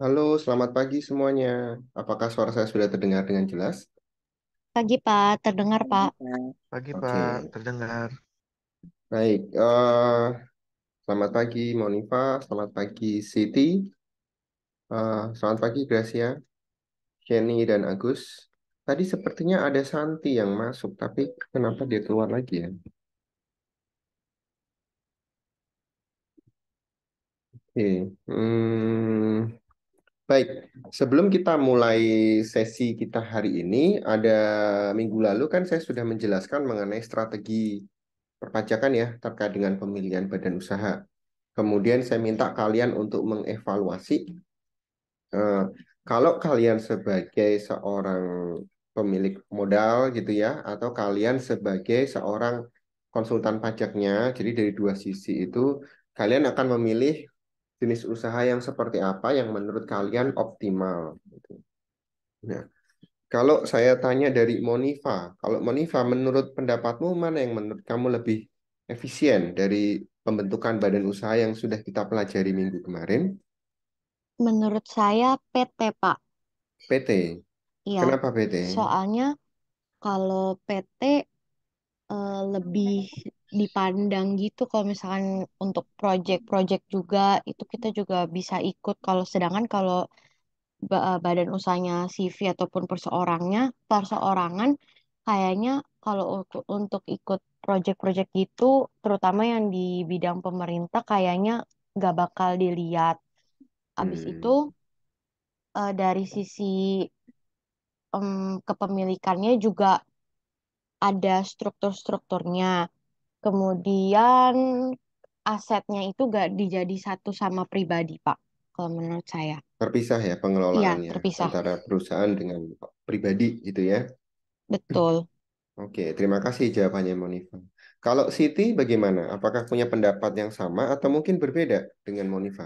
Halo, selamat pagi semuanya. Apakah suara saya sudah terdengar dengan jelas? Pagi Pak, terdengar Pak. Pagi Pak, Oke, terdengar. baik. Selamat pagi Monifa, selamat pagi Siti, selamat pagi Gracia, Kenny, dan Agus. Tadi sepertinya ada Santi yang masuk, tapi kenapa dia keluar lagi ya? Oke, baik. Sebelum kita mulai sesi kita hari ini, ada minggu lalu kan saya sudah menjelaskan mengenai strategi perpajakan ya terkait dengan pemilihan badan usaha. Kemudian saya minta kalian untuk mengevaluasi eh, kalau kalian sebagai seorang pemilik modal gitu ya, atau kalian sebagai seorang konsultan pajaknya, jadi dari dua sisi itu kalian akan memilih jenis usaha yang seperti apa yang menurut kalian optimal. Gitu. Nah, kalau saya tanya dari Monifa, kalau Monifa menurut pendapatmu mana yang menurut kamu lebih efisien dari pembentukan badan usaha yang sudah kita pelajari minggu kemarin? Menurut saya PT Pak. PT. Iya, Kenapa PT? soalnya kalau PT lebih dipandang gitu kalau misalkan untuk project-project juga itu kita juga bisa ikut. Kalau sedangkan kalau badan usahanya CV ataupun perseorangan kayaknya kalau untuk ikut project-project gitu terutama yang di bidang pemerintah kayaknya nggak bakal dilihat. Habis itu Hmm, dari sisi kepemilikannya juga ada struktur-strukturnya. Kemudian asetnya itu gak dijadi satu sama pribadi, Pak. Kalau menurut saya. terpisah ya Iya, pengelolaannya terpisah. antara perusahaan dengan pribadi gitu ya. Betul. Oke, terima kasih jawabannya Monifa. Kalau Siti bagaimana? Apakah punya pendapat yang sama atau mungkin berbeda dengan Monifa?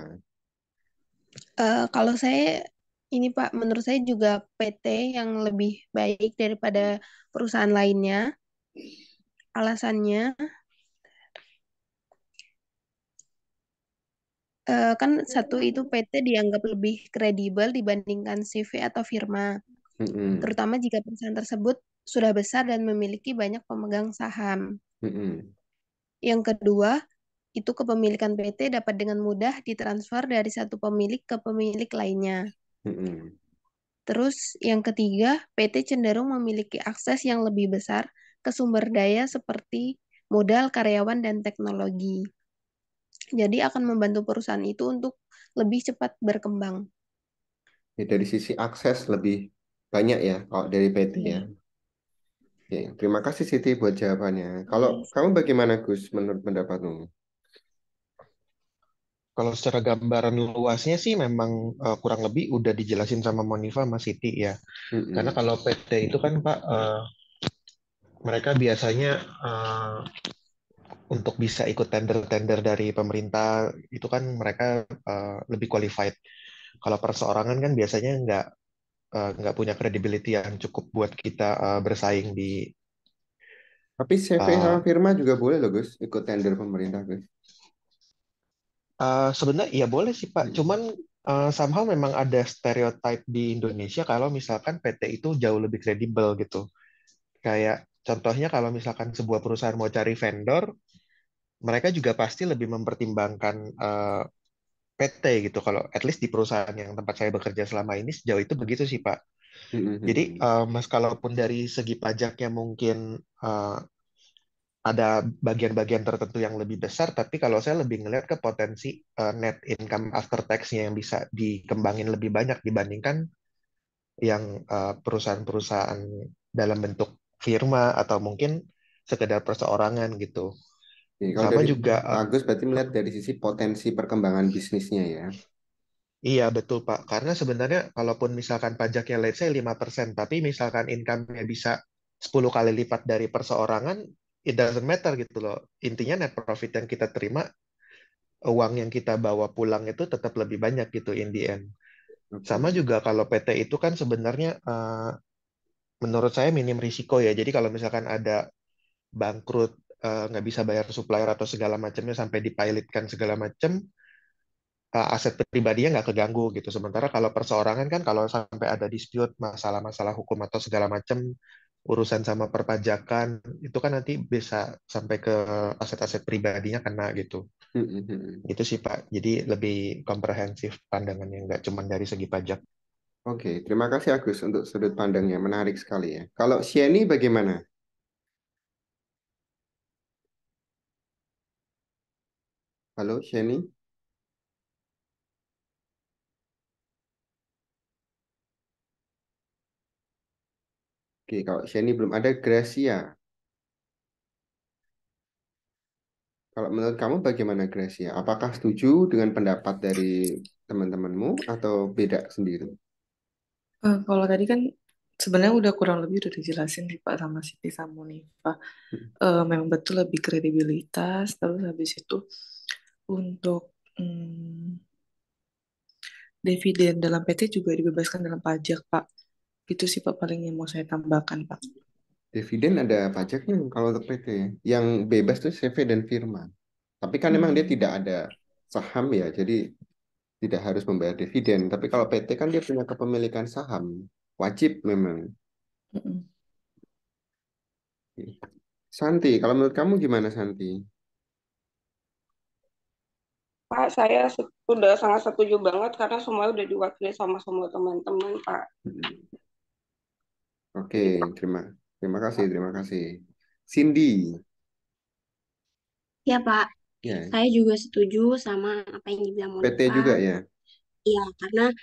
Kalau saya ini Pak, menurut saya juga PT yang lebih baik daripada perusahaan lainnya. Alasannya kan satu itu PT dianggap lebih kredibel dibandingkan CV atau firma, Mm-mm, terutama jika perusahaan tersebut sudah besar dan memiliki banyak pemegang saham. mm-mm, Yang kedua, itu kepemilikan PT dapat dengan mudah ditransfer dari satu pemilik ke pemilik lainnya. mm-mm. Terus yang ketiga, PT cenderung memiliki akses yang lebih besar ke sumber daya seperti modal, karyawan, dan teknologi. Jadi akan membantu perusahaan itu untuk lebih cepat berkembang. Ya, dari sisi akses lebih banyak ya kalau dari PT ya. Iya. Oke, terima kasih Siti buat jawabannya. Kalau Iya. kamu bagaimana Gus menurut pendapatmu? Kalau secara gambaran luasnya sih memang kurang lebih udah dijelasin sama Monifa sama Siti ya. Karena Mm-mm, kalau PT itu kan Pak, mereka biasanya untuk bisa ikut tender-tender dari pemerintah itu kan mereka lebih qualified. Kalau perseorangan kan biasanya nggak punya credibility yang cukup buat kita bersaing di Tapi CV sama uh, firma juga boleh loh Gus ikut tender pemerintah Gus. sebenarnya iya boleh sih Pak. Mm. Cuman somehow memang ada stereotype di Indonesia kalau misalkan PT itu jauh lebih kredibel gitu. Kayak contohnya kalau misalkan sebuah perusahaan mau cari vendor, mereka juga pasti lebih mempertimbangkan PT gitu. Kalau at least di perusahaan yang tempat saya bekerja selama ini sejauh itu begitu sih Pak. Jadi Mm-mm. Mas kalaupun dari segi pajaknya mungkin eh, ada bagian-bagian tertentu yang lebih besar, tapi kalau saya lebih ngelihat ke potensi net income after tax-nya yang bisa dikembangin lebih banyak dibandingkan yang perusahaan-perusahaan dalam bentuk firma atau mungkin sekedar perseorangan gitu. Oke, kalau Sama dari juga, Pak Agus berarti melihat dari sisi potensi perkembangan bisnisnya ya. iya betul Pak, karena sebenarnya kalaupun misalkan pajaknya let's say 5%, tapi misalkan income-nya bisa 10 kali lipat dari perseorangan, it doesn't matter gitu loh. Intinya net profit yang kita terima, uang yang kita bawa pulang itu tetap lebih banyak gitu in the end. Sama Oke. juga kalau PT itu kan sebenarnya menurut saya minim risiko ya. Jadi kalau misalkan ada bangkrut, nggak bisa bayar supplier atau segala macamnya sampai dipilotkan segala macam, aset pribadinya nggak keganggu gitu. Sementara kalau perseorangan kan kalau sampai ada dispute masalah-masalah hukum atau segala macam urusan sama perpajakan itu kan nanti bisa sampai ke aset-aset pribadinya kena gitu. Itu sih Pak. Jadi lebih komprehensif pandangannya nggak cuma dari segi pajak. Oke, terima kasih Agus untuk sudut pandangnya. Menarik sekali ya. Kalau Sheni bagaimana? Halo Sheni? Oke, kalau Sheni belum ada, Gracia. Kalau menurut kamu bagaimana Gracia? Apakah setuju dengan pendapat dari teman-temanmu atau beda sendiri? Kalau tadi kan sebenarnya udah kurang lebih udah dijelasin nih Pak sama Siti sama Nifa. Memang betul lebih kredibilitas, terus habis itu untuk dividen dalam PT juga dibebaskan dalam pajak Pak. Itu sih Pak paling yang mau saya tambahkan Pak. Dividen ada pajaknya kalau untuk PT. Yang bebas tuh CV dan firma. Tapi kan memang dia tidak ada saham ya, jadi tidak harus membayar dividen. Tapi kalau PT kan dia punya kepemilikan saham. Wajib memang. Mm-mm. Santi, kalau menurut kamu gimana Santi? Pak, saya sudah sangat setuju banget karena semuanya udah diwakili sama semua teman-teman, Pak. Oke, terima terima kasih, terima kasih. Cindy, Ya Pak, ya, saya juga setuju sama apa yang dibilang PT Monifa. juga ya. Iya, karena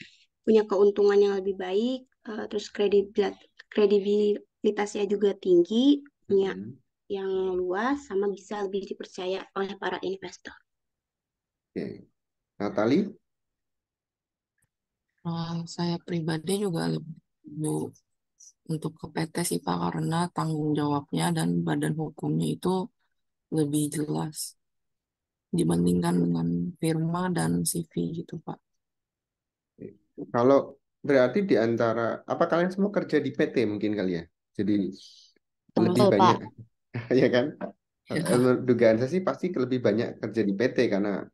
punya keuntungan yang lebih baik, terus kredibilitasnya juga tinggi, punya yang luas, sama bisa lebih dipercaya oleh para investor. Oke. Natali, Saya pribadi juga lebih untuk ke PT sih Pak karena tanggung jawabnya dan badan hukumnya itu lebih jelas dibandingkan dengan firma dan CV gitu Pak. kalau berarti di antara apa kalian semua kerja di PT mungkin kali ya? Jadi lebih Betul, banyak, Pak. ya kan? Ya. Dugaan saya sih pasti lebih banyak kerja di PT karena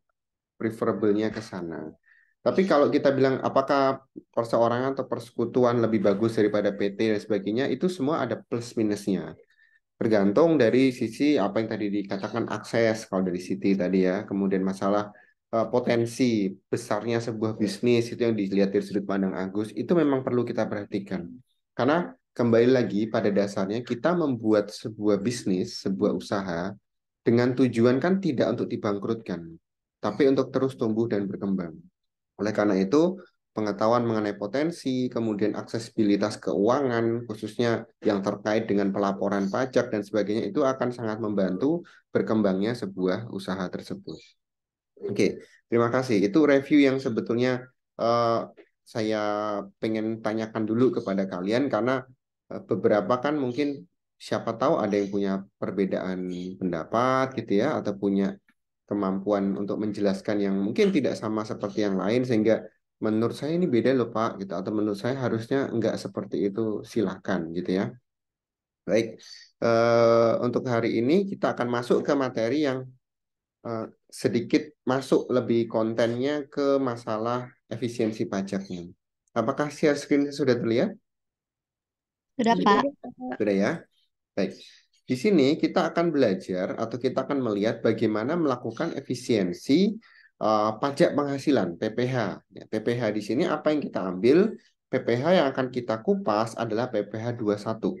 preferable-nya ke sana. Tapi kalau kita bilang apakah perseorangan atau persekutuan lebih bagus daripada PT dan sebagainya, itu semua ada plus minusnya. Tergantung dari sisi apa yang tadi dikatakan akses, kalau dari Siti tadi ya, kemudian masalah potensi besarnya sebuah bisnis itu yang dilihat dari sudut pandang Agus, itu memang perlu kita perhatikan. Karena kembali lagi pada dasarnya kita membuat sebuah bisnis, sebuah usaha dengan tujuan kan tidak untuk dibangkrutkan, tapi untuk terus tumbuh dan berkembang. Oleh karena itu, pengetahuan mengenai potensi, kemudian aksesibilitas keuangan, khususnya yang terkait dengan pelaporan pajak dan sebagainya, itu akan sangat membantu berkembangnya sebuah usaha tersebut. Oke, terima kasih. Itu review yang sebetulnya saya pengen tanyakan dulu kepada kalian, karena beberapa kan mungkin siapa tahu ada yang punya perbedaan pendapat gitu ya, atau punya kemampuan untuk menjelaskan yang mungkin tidak sama seperti yang lain, sehingga menurut saya ini beda loh Pak gitu, atau menurut saya harusnya enggak seperti itu, silahkan gitu ya. Baik, untuk hari ini kita akan masuk ke materi yang sedikit masuk lebih kontennya ke masalah efisiensi pajaknya. Apakah share screen sudah terlihat? Sudah, Pak. Sudah ya. Baik. Di sini kita akan belajar atau kita akan melihat bagaimana melakukan efisiensi pajak penghasilan (PPH). Ya, PPH di sini apa yang kita ambil? PPH yang akan kita kupas adalah PPH 21.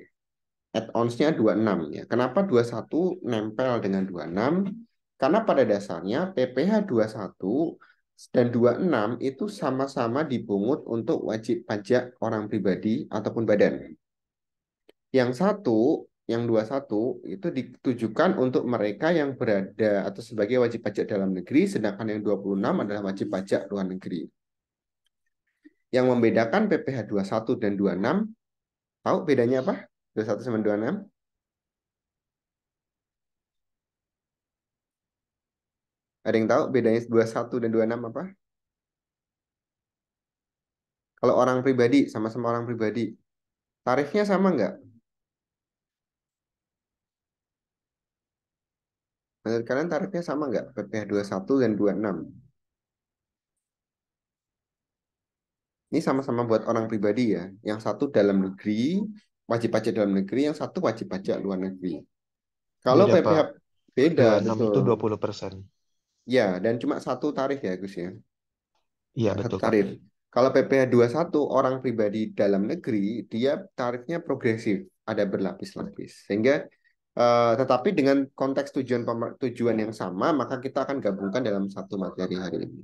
Add-ons-nya 26 ya. Kenapa 21 nempel dengan 26? Karena pada dasarnya PPH 21 dan 26 itu sama-sama dipungut untuk wajib pajak orang pribadi ataupun badan. Yang satu, yang 21 itu ditujukan untuk mereka yang berada atau sebagai wajib pajak dalam negeri, sedangkan yang 26 adalah wajib pajak luar negeri. Yang membedakan PPH 21 dan 26, tahu bedanya apa? 21 sama 26? Ada yang tahu bedanya 21 dan 26 apa? Kalau orang pribadi, sama-sama orang pribadi, tarifnya sama nggak? Menurut kalian tarifnya sama nggak? PPH 21 dan 26? Ini sama-sama buat orang pribadi ya. Yang satu dalam negeri, wajib pajak dalam negeri, yang satu wajib pajak luar negeri. Kalau Beda, PPh Pak. beda, 26 itu betul. 20%. Ya, dan cuma satu tarif ya, Gus ya. Iya, Satu betul, Pak. tarif. Kalau PPh 21 orang pribadi dalam negeri, dia tarifnya progresif, ada berlapis-lapis. Sehingga tetapi dengan konteks tujuan yang sama, maka kita akan gabungkan dalam satu materi hari ini.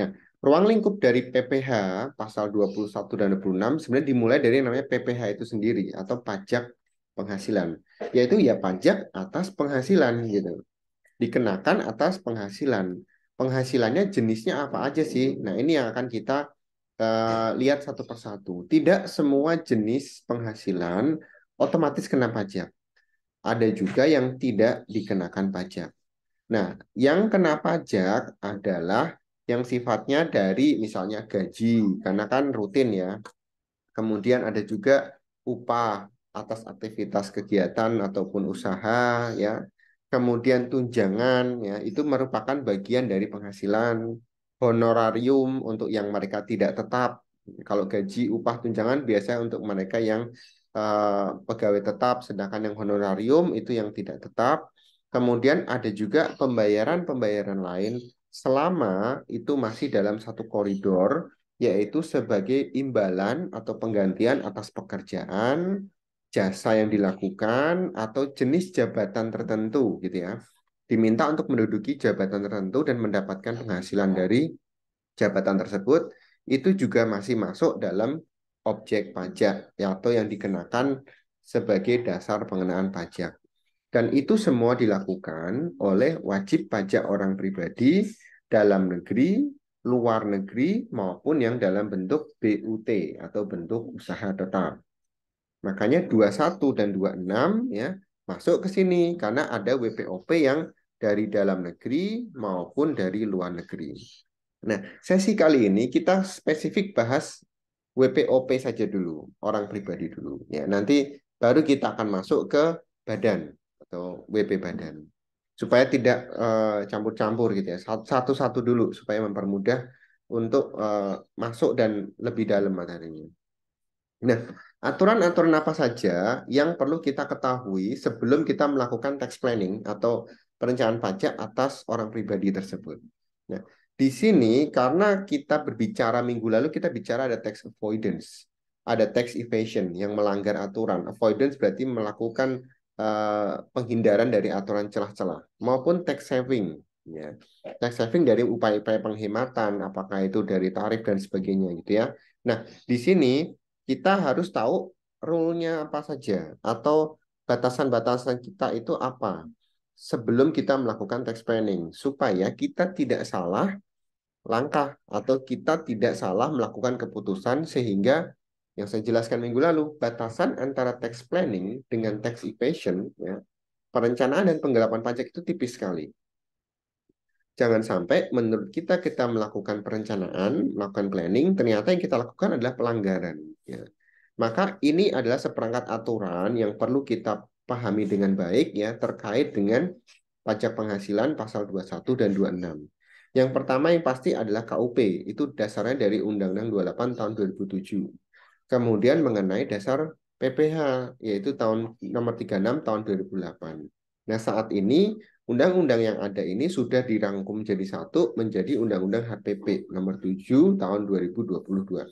Nah, ruang lingkup dari PPh pasal 21 dan 26 sebenarnya dimulai dari yang namanya PPh itu sendiri atau pajak penghasilan, yaitu ya pajak atas penghasilan gitu. Dikenakan atas penghasilan. Penghasilannya jenisnya apa aja sih? Nah, ini yang akan kita lihat satu persatu. Tidak semua jenis penghasilan otomatis kena pajak. Ada juga yang tidak dikenakan pajak. Nah, yang kena pajak adalah yang sifatnya dari misalnya gaji, karena kan rutin ya. Kemudian ada juga upah atas aktivitas kegiatan ataupun usaha ya. Kemudian tunjangan ya, itu merupakan bagian dari penghasilan. Honorarium untuk yang mereka tidak tetap. Kalau gaji, upah, tunjangan biasanya untuk mereka yang pegawai tetap, sedangkan yang honorarium itu yang tidak tetap. Kemudian ada juga pembayaran-pembayaran lain selama itu masih dalam satu koridor, yaitu sebagai imbalan atau penggantian atas pekerjaan, jasa yang dilakukan, atau jenis jabatan tertentu gitu ya. Diminta untuk menduduki jabatan tertentu dan mendapatkan penghasilan dari jabatan tersebut, itu juga masih masuk dalam objek pajak ya, atau yang dikenakan sebagai dasar pengenaan pajak. Dan itu semua dilakukan oleh wajib pajak orang pribadi dalam negeri, luar negeri, maupun yang dalam bentuk BUT atau bentuk usaha tetap. Makanya 21 dan 26 ya masuk ke sini karena ada WPOP yang dari dalam negeri maupun dari luar negeri. Nah, sesi kali ini kita spesifik bahas WPOP saja dulu, orang pribadi dulu. Ya, nanti baru kita akan masuk ke badan atau WP badan. Supaya tidak campur-campur gitu ya. Satu-satu dulu supaya mempermudah untuk masuk dan lebih dalam materinya. Nah, aturan-aturan apa saja yang perlu kita ketahui sebelum kita melakukan tax planning atau perencanaan pajak atas orang pribadi tersebut. Nah, di sini karena kita berbicara minggu lalu kita bicara ada tax avoidance, ada tax evasion yang melanggar aturan. Avoidance berarti melakukan penghindaran dari aturan celah-celah maupun tax saving. Ya. Tax saving dari upaya-upaya penghematan, apakah itu dari tarif dan sebagainya gitu ya. Nah, di sini kita harus tahu rule-nya apa saja atau batasan-batasan kita itu apa sebelum kita melakukan tax planning supaya kita tidak salah langkah atau kita tidak salah melakukan keputusan sehingga yang saya jelaskan minggu lalu batasan antara tax planning dengan tax evasion ya, perencanaan dan penggelapan pajak itu tipis sekali. Jangan sampai menurut kita melakukan perencanaan, melakukan planning, ternyata yang kita lakukan adalah pelanggaran. Ya. Maka ini adalah seperangkat aturan yang perlu kita pahami dengan baik ya terkait dengan pajak penghasilan pasal 21 dan 26. Yang pertama yang pasti adalah KUP, itu dasarnya dari Undang-Undang 28 tahun 2007. Kemudian mengenai dasar PPh, yaitu tahun nomor 36 tahun 2008. Nah, saat ini undang-undang yang ada ini sudah dirangkum jadi satu menjadi Undang-Undang HPP nomor 7 tahun 2022.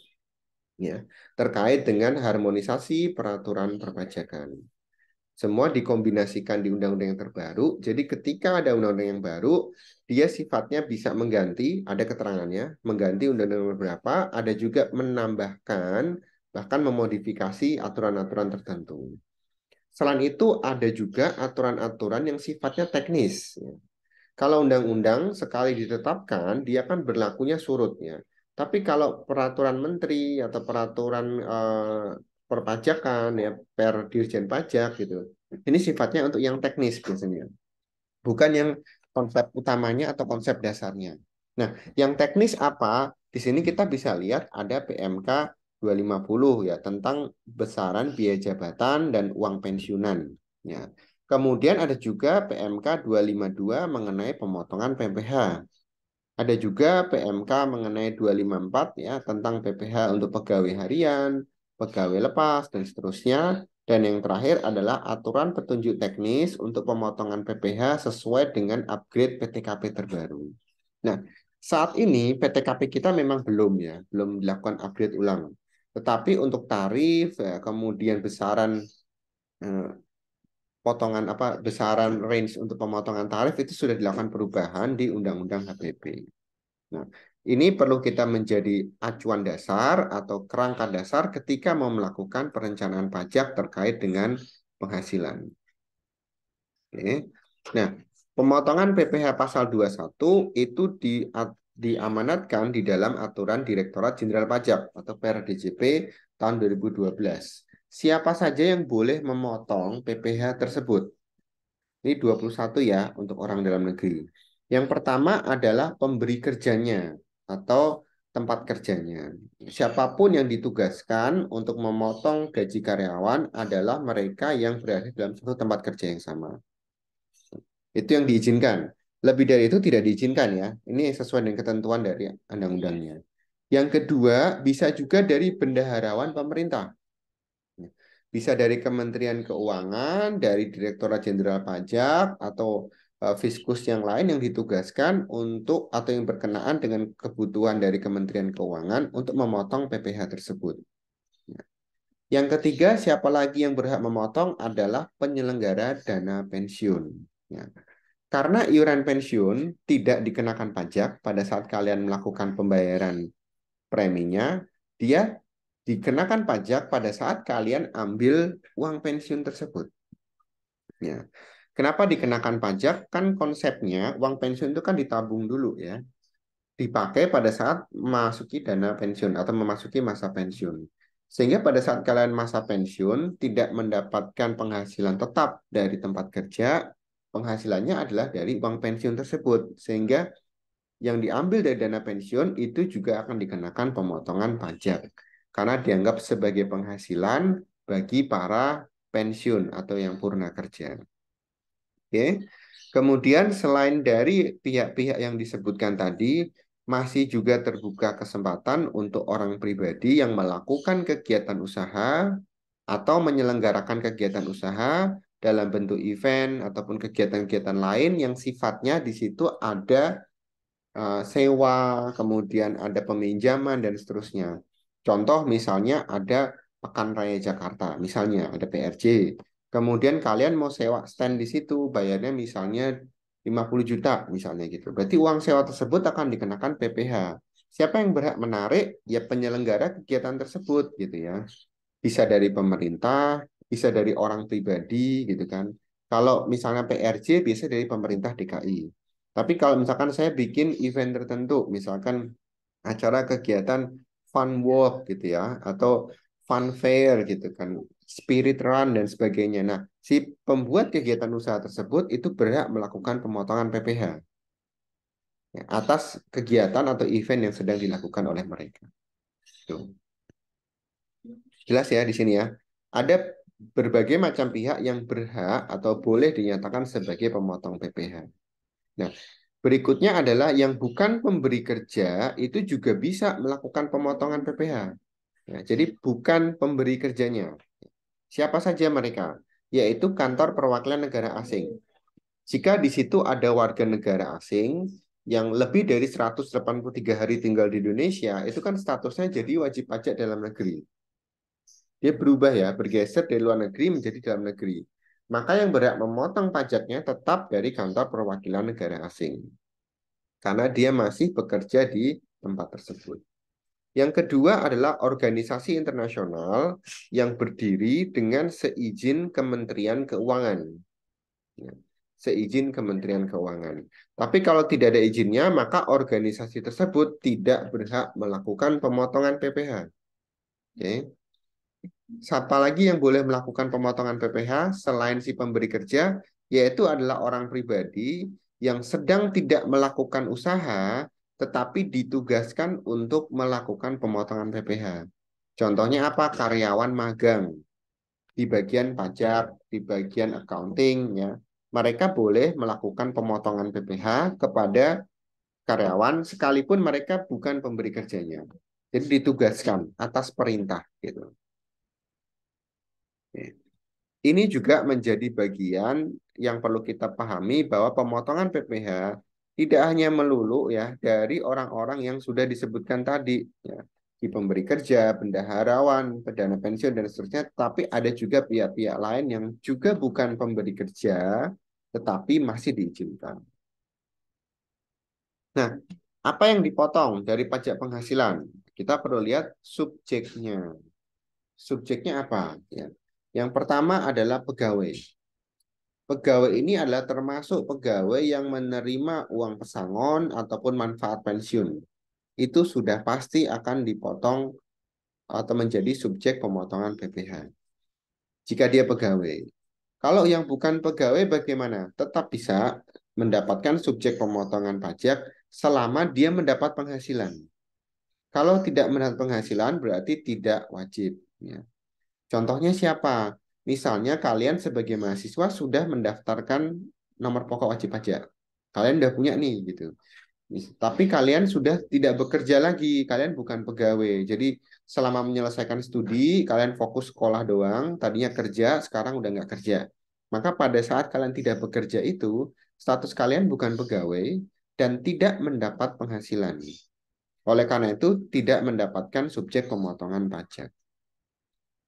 Ya, terkait dengan harmonisasi peraturan perpajakan. Semua dikombinasikan di undang-undang yang terbaru. Jadi ketika ada undang-undang yang baru, dia sifatnya bisa mengganti, ada keterangannya, mengganti undang-undang beberapa, ada juga menambahkan, bahkan memodifikasi aturan-aturan tertentu. Selain itu, ada juga aturan-aturan yang sifatnya teknis. Kalau undang-undang sekali ditetapkan, dia kan berlakunya surutnya. Tapi kalau peraturan menteri atau peraturan perpajakan ya per dirjen pajak gitu, ini sifatnya untuk yang teknis biasanya, bukan yang konsep utamanya atau konsep dasarnya. Nah, yang teknis apa? Di sini kita bisa lihat ada PMK 250 ya tentang besaran biaya jabatan dan uang pensiunan. Ya. Kemudian ada juga PMK 252 mengenai pemotongan PPh. Ada juga PMK mengenai 254 ya tentang PPh untuk pegawai harian, pegawai lepas dan seterusnya. Dan yang terakhir adalah aturan petunjuk teknis untuk pemotongan PPh sesuai dengan upgrade PTKP terbaru. Nah, saat ini PTKP kita memang belum dilakukan upgrade ulang. Tetapi untuk tarif, ya, kemudian besaran besaran range untuk pemotongan tarif itu sudah dilakukan perubahan di Undang-Undang HPP. Nah, ini perlu kita menjadi acuan dasar atau kerangka dasar ketika mau melakukan perencanaan pajak terkait dengan penghasilan. Oke. Nah, pemotongan PPh pasal 21 itu diamanatkan di dalam aturan Direktorat Jenderal Pajak atau PRDJP tahun 2012. Siapa saja yang boleh memotong PPh tersebut? Ini 21 ya untuk orang dalam negeri. Yang pertama adalah pemberi kerjanya atau tempat kerjanya. Siapapun yang ditugaskan untuk memotong gaji karyawan adalah mereka yang berada dalam satu tempat kerja yang sama. Itu yang diizinkan. Lebih dari itu tidak diizinkan ya. Ini sesuai dengan ketentuan dari undang-undangnya. Yang kedua, bisa juga dari bendaharawan pemerintah. Bisa dari Kementerian Keuangan, dari Direktorat Jenderal Pajak, atau fiskus yang lain yang ditugaskan untuk atau yang berkenaan dengan kebutuhan dari Kementerian Keuangan untuk memotong PPh tersebut. Yang ketiga, siapa lagi yang berhak memotong adalah penyelenggara dana pensiun. Ya. Karena iuran pensiun tidak dikenakan pajak pada saat kalian melakukan pembayaran preminya, dia dikenakan pajak pada saat kalian ambil uang pensiun tersebut. Ya. Kenapa dikenakan pajak? Kan konsepnya uang pensiun itu kan ditabung dulu ya. Dipakai pada saat memasuki dana pensiun atau memasuki masa pensiun. Sehingga pada saat kalian masa pensiun tidak mendapatkan penghasilan tetap dari tempat kerja, penghasilannya adalah dari uang pensiun tersebut. Sehingga yang diambil dari dana pensiun itu juga akan dikenakan pemotongan pajak. Karena dianggap sebagai penghasilan bagi para pensiun atau yang purna kerja. Oke. Kemudian selain dari pihak-pihak yang disebutkan tadi, masih juga terbuka kesempatan untuk orang pribadi yang melakukan kegiatan usaha atau menyelenggarakan kegiatan usaha dalam bentuk event ataupun kegiatan-kegiatan lain yang sifatnya di situ ada sewa, kemudian ada peminjaman dan seterusnya. Contoh misalnya ada Pekan Raya Jakarta, misalnya ada PRJ. Kemudian kalian mau sewa stand di situ, bayarnya misalnya 50 juta misalnya gitu. Berarti uang sewa tersebut akan dikenakan PPh. Siapa yang berhak menarik? Ya penyelenggara kegiatan tersebut gitu ya. Bisa dari pemerintah, bisa dari orang pribadi gitu kan. Kalau misalnya PRJ biasa dari pemerintah DKI. Tapi kalau misalkan saya bikin event tertentu, misalkan acara kegiatan fun walk gitu ya, atau fun fair gitu kan, spirit run dan sebagainya. Nah, si pembuat kegiatan usaha tersebut itu berhak melakukan pemotongan PPh ya, atas kegiatan atau event yang sedang dilakukan oleh mereka. Tuh. Jelas ya di sini ya. Ada berbagai macam pihak yang berhak atau boleh dinyatakan sebagai pemotong PPh. Nah, berikutnya adalah yang bukan pemberi kerja itu juga bisa melakukan pemotongan PPh. Ya, jadi bukan pemberi kerjanya. Siapa saja mereka? Yaitu kantor perwakilan negara asing. Jika di situ ada warga negara asing yang lebih dari 183 hari tinggal di Indonesia, itu kan statusnya jadi wajib pajak dalam negeri. Dia berubah ya, bergeser dari luar negeri menjadi dalam negeri. Maka yang berhak memotong pajaknya tetap dari kantor perwakilan negara asing. Karena dia masih bekerja di tempat tersebut. Yang kedua adalah organisasi internasional yang berdiri dengan seizin Kementerian Keuangan. Ya, seizin Kementerian Keuangan. Tapi kalau tidak ada izinnya, maka organisasi tersebut tidak berhak melakukan pemotongan PPh. Oke. Siapa lagi yang boleh melakukan pemotongan PPh selain si pemberi kerja, yaitu adalah orang pribadi yang sedang tidak melakukan usaha, tetapi ditugaskan untuk melakukan pemotongan PPh. Contohnya apa? Karyawan magang di bagian pajak, di bagian accounting, ya. Mereka boleh melakukan pemotongan PPh kepada karyawan sekalipun mereka bukan pemberi kerjanya. Jadi ditugaskan atas perintah gitu. Ini juga menjadi bagian yang perlu kita pahami bahwa pemotongan PPh tidak hanya melulu ya dari orang-orang yang sudah disebutkan tadi ya, di pemberi kerja, bendaharawan, perdana pensiun dan seterusnya, tapi ada juga pihak-pihak lain yang juga bukan pemberi kerja tetapi masih diizinkan. Nah, apa yang dipotong dari pajak penghasilan? Kita perlu lihat subjeknya. Subjeknya apa? Ya. Yang pertama adalah pegawai. Pegawai ini adalah termasuk pegawai yang menerima uang pesangon ataupun manfaat pensiun. Itu sudah pasti akan dipotong atau menjadi subjek pemotongan PPh. Jika dia pegawai. Kalau yang bukan pegawai bagaimana? Tetap bisa mendapatkan subjek pemotongan pajak selama dia mendapat penghasilan. Kalau tidak mendapat penghasilan berarti tidak wajib. Ya. Contohnya siapa? Misalnya kalian sebagai mahasiswa sudah mendaftarkan nomor pokok wajib pajak. Kalian udah punya nih gitu. Tapi kalian sudah tidak bekerja lagi, kalian bukan pegawai. Jadi selama menyelesaikan studi, kalian fokus sekolah doang, tadinya kerja, sekarang udah nggak kerja. Maka pada saat kalian tidak bekerja itu, status kalian bukan pegawai dan tidak mendapat penghasilan. Oleh karena itu, tidak mendapatkan subjek pemotongan pajak.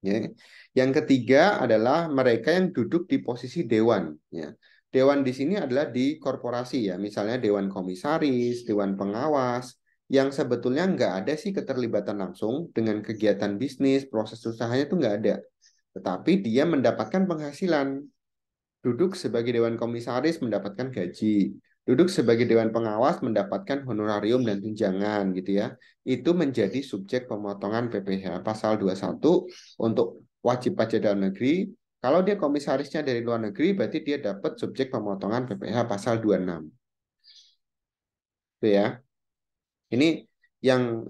Ya. Yang ketiga adalah mereka yang duduk di posisi dewan. Ya. Dewan di sini adalah di korporasi ya, misalnya dewan komisaris, dewan pengawas, yang sebetulnya nggak ada sih keterlibatan langsung dengan kegiatan bisnis, proses usahanya itu nggak ada. Tetapi dia mendapatkan penghasilan. Duduk sebagai dewan komisaris mendapatkan gaji. Duduk sebagai dewan pengawas mendapatkan honorarium dan tunjangan gitu ya. Itu menjadi subjek pemotongan PPh pasal 21 untuk wajib pajak dalam negeri. Kalau dia komisarisnya dari luar negeri berarti dia dapat subjek pemotongan PPh pasal 26. Itu ya. Ini yang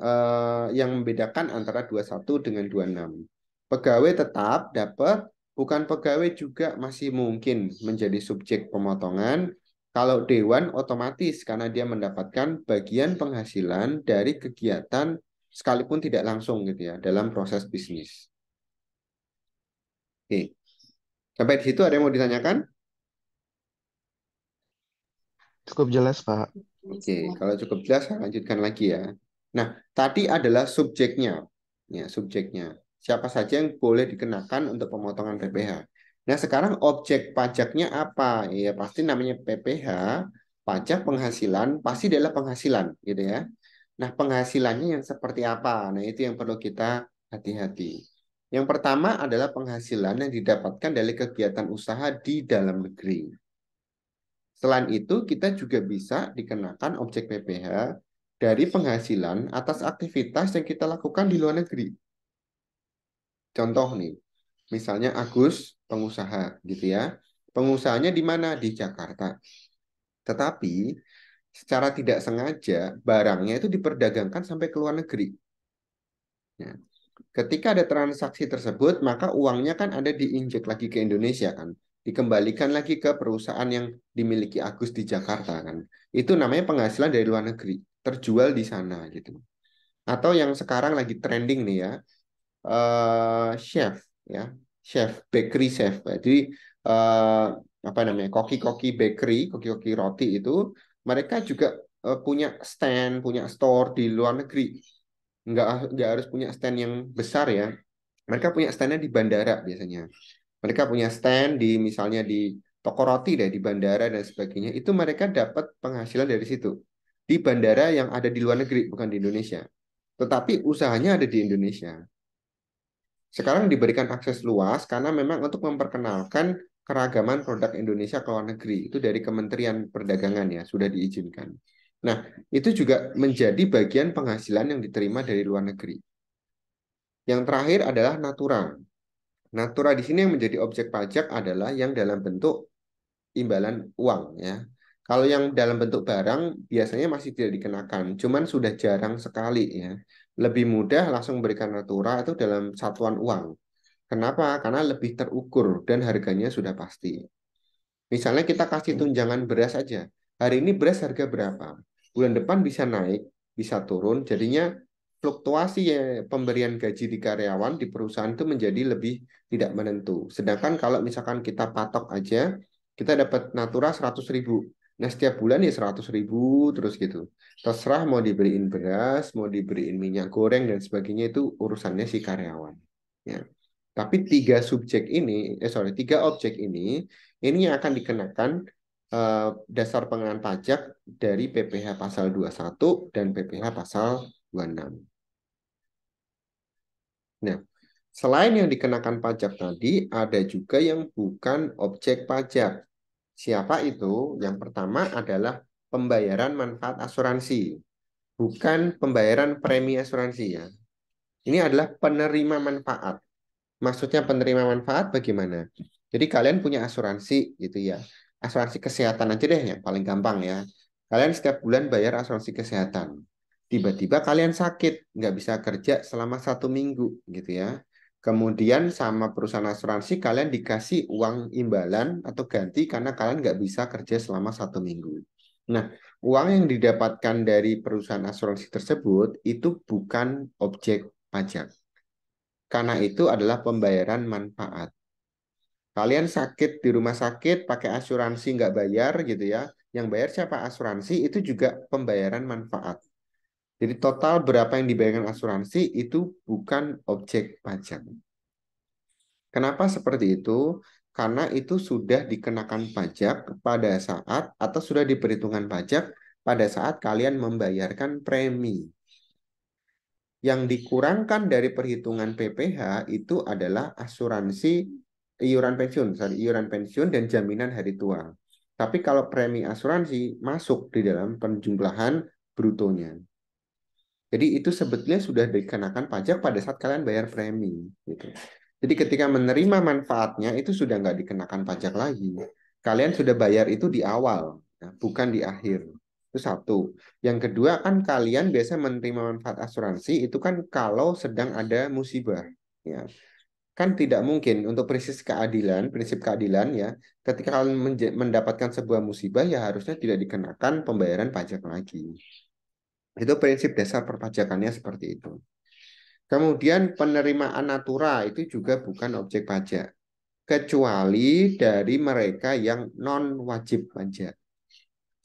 membedakan antara 21 dengan 26. Pegawai tetap dapat, bukan pegawai juga masih mungkin menjadi subjek pemotongan. Kalau dewan otomatis karena dia mendapatkan bagian penghasilan dari kegiatan sekalipun tidak langsung gitu ya dalam proses bisnis. Oke. Sampai di situ ada yang mau ditanyakan? Cukup jelas, Pak. Oke, kalau cukup jelas saya lanjutkan lagi ya. Nah, tadi adalah subjeknya. Ya, subjeknya. Siapa saja yang boleh dikenakan untuk pemotongan PPh. Nah, sekarang objek pajaknya apa? Ya, pasti namanya PPh, pajak penghasilan, pasti adalah penghasilan, gitu ya. Nah, penghasilannya yang seperti apa? Nah, itu yang perlu kita hati-hati. Yang pertama adalah penghasilan yang didapatkan dari kegiatan usaha di dalam negeri. Selain itu, kita juga bisa dikenakan objek PPh dari penghasilan atas aktivitas yang kita lakukan di luar negeri. Contoh nih, misalnya Agus, pengusaha gitu ya. Pengusahanya di mana? Di Jakarta. Tetapi secara tidak sengaja barangnya itu diperdagangkan sampai ke luar negeri. Ya. Ketika ada transaksi tersebut, maka uangnya kan ada diinjek lagi ke Indonesia kan, dikembalikan lagi ke perusahaan yang dimiliki Agus di Jakarta kan. Itu namanya penghasilan dari luar negeri, terjual di sana gitu. Atau yang sekarang lagi trending nih ya, chef ya, chef bakery chef. Jadi apa namanya, koki-koki bakery, koki-koki roti itu mereka juga punya stand, punya store di luar negeri. Nggak harus punya stand yang besar ya. Mereka punya standnya di bandara biasanya. Mereka punya stand di misalnya di toko roti deh di bandara dan sebagainya. Itu mereka dapat penghasilan dari situ. Di bandara yang ada di luar negeri, bukan di Indonesia. Tetapi usahanya ada di Indonesia. Sekarang diberikan akses luas karena memang untuk memperkenalkan keragaman produk Indonesia ke luar negeri. Itu dari Kementerian Perdagangan ya, sudah diizinkan. Nah, itu juga menjadi bagian penghasilan yang diterima dari luar negeri. Yang terakhir adalah natura. Natura di sini yang menjadi objek pajak adalah yang dalam bentuk imbalan uang ya. Kalau yang dalam bentuk barang biasanya masih tidak dikenakan, cuman sudah jarang sekali ya. Lebih mudah langsung memberikan natura itu dalam satuan uang. Kenapa? Karena lebih terukur dan harganya sudah pasti. Misalnya kita kasih tunjangan beras aja. Hari ini beras harga berapa? bulan depan bisa naik, bisa turun, jadinya fluktuasi ya, pemberian gaji di karyawan di perusahaan itu menjadi lebih tidak menentu. Sedangkan kalau misalkan kita patok aja, kita dapat natura 100.000. Nah, setiap bulan ya 100.000 terus gitu. Terserah mau diberiin beras, mau diberiin minyak goreng dan sebagainya itu urusannya si karyawan. Ya. Tapi tiga objek ini yang akan dikenakan dasar pengenaan pajak dari PPh pasal 21 dan PPh pasal 26. Nah, selain yang dikenakan pajak tadi, ada juga yang bukan objek pajak. Siapa itu? Yang pertama adalah pembayaran manfaat asuransi, bukan pembayaran premi asuransi ya. Ini adalah penerima manfaat. Maksudnya penerima manfaat bagaimana? Jadi kalian punya asuransi gitu ya. Asuransi kesehatan aja deh yang paling gampang ya. Kalian setiap bulan bayar asuransi kesehatan. Tiba-tiba kalian sakit, nggak bisa kerja selama 1 minggu gitu ya. Kemudian sama perusahaan asuransi kalian dikasih uang imbalan atau ganti karena kalian nggak bisa kerja selama 1 minggu. Nah, uang yang didapatkan dari perusahaan asuransi tersebut itu bukan objek pajak. Karena itu adalah pembayaran manfaat. Kalian sakit di rumah sakit pakai asuransi nggak bayar gitu ya. Yang bayar siapa? Asuransi itu juga pembayaran manfaat. Jadi total berapa yang dibayarkan asuransi itu bukan objek pajak. Kenapa seperti itu? Karena itu sudah dikenakan pajak pada saat atau sudah diperhitungkan pajak pada saat kalian membayarkan premi. Yang dikurangkan dari perhitungan PPh itu adalah asuransi iuran pensiun dan jaminan hari tua. Tapi kalau premi asuransi masuk di dalam penjumlahan brutonya. Jadi itu sebetulnya sudah dikenakan pajak pada saat kalian bayar premi. Gitu. Jadi ketika menerima manfaatnya itu sudah nggak dikenakan pajak lagi. Kalian sudah bayar itu di awal, bukan di akhir. Itu satu. Yang kedua kan kalian biasa menerima manfaat asuransi itu kan kalau sedang ada musibah. Ya. Kan tidak mungkin untuk prinsip keadilan ya, ketika kalian mendapatkan sebuah musibah ya harusnya tidak dikenakan pembayaran pajak lagi. Itu prinsip dasar perpajakannya seperti itu. Kemudian penerimaan natura itu juga bukan objek pajak, kecuali dari mereka yang non wajib pajak.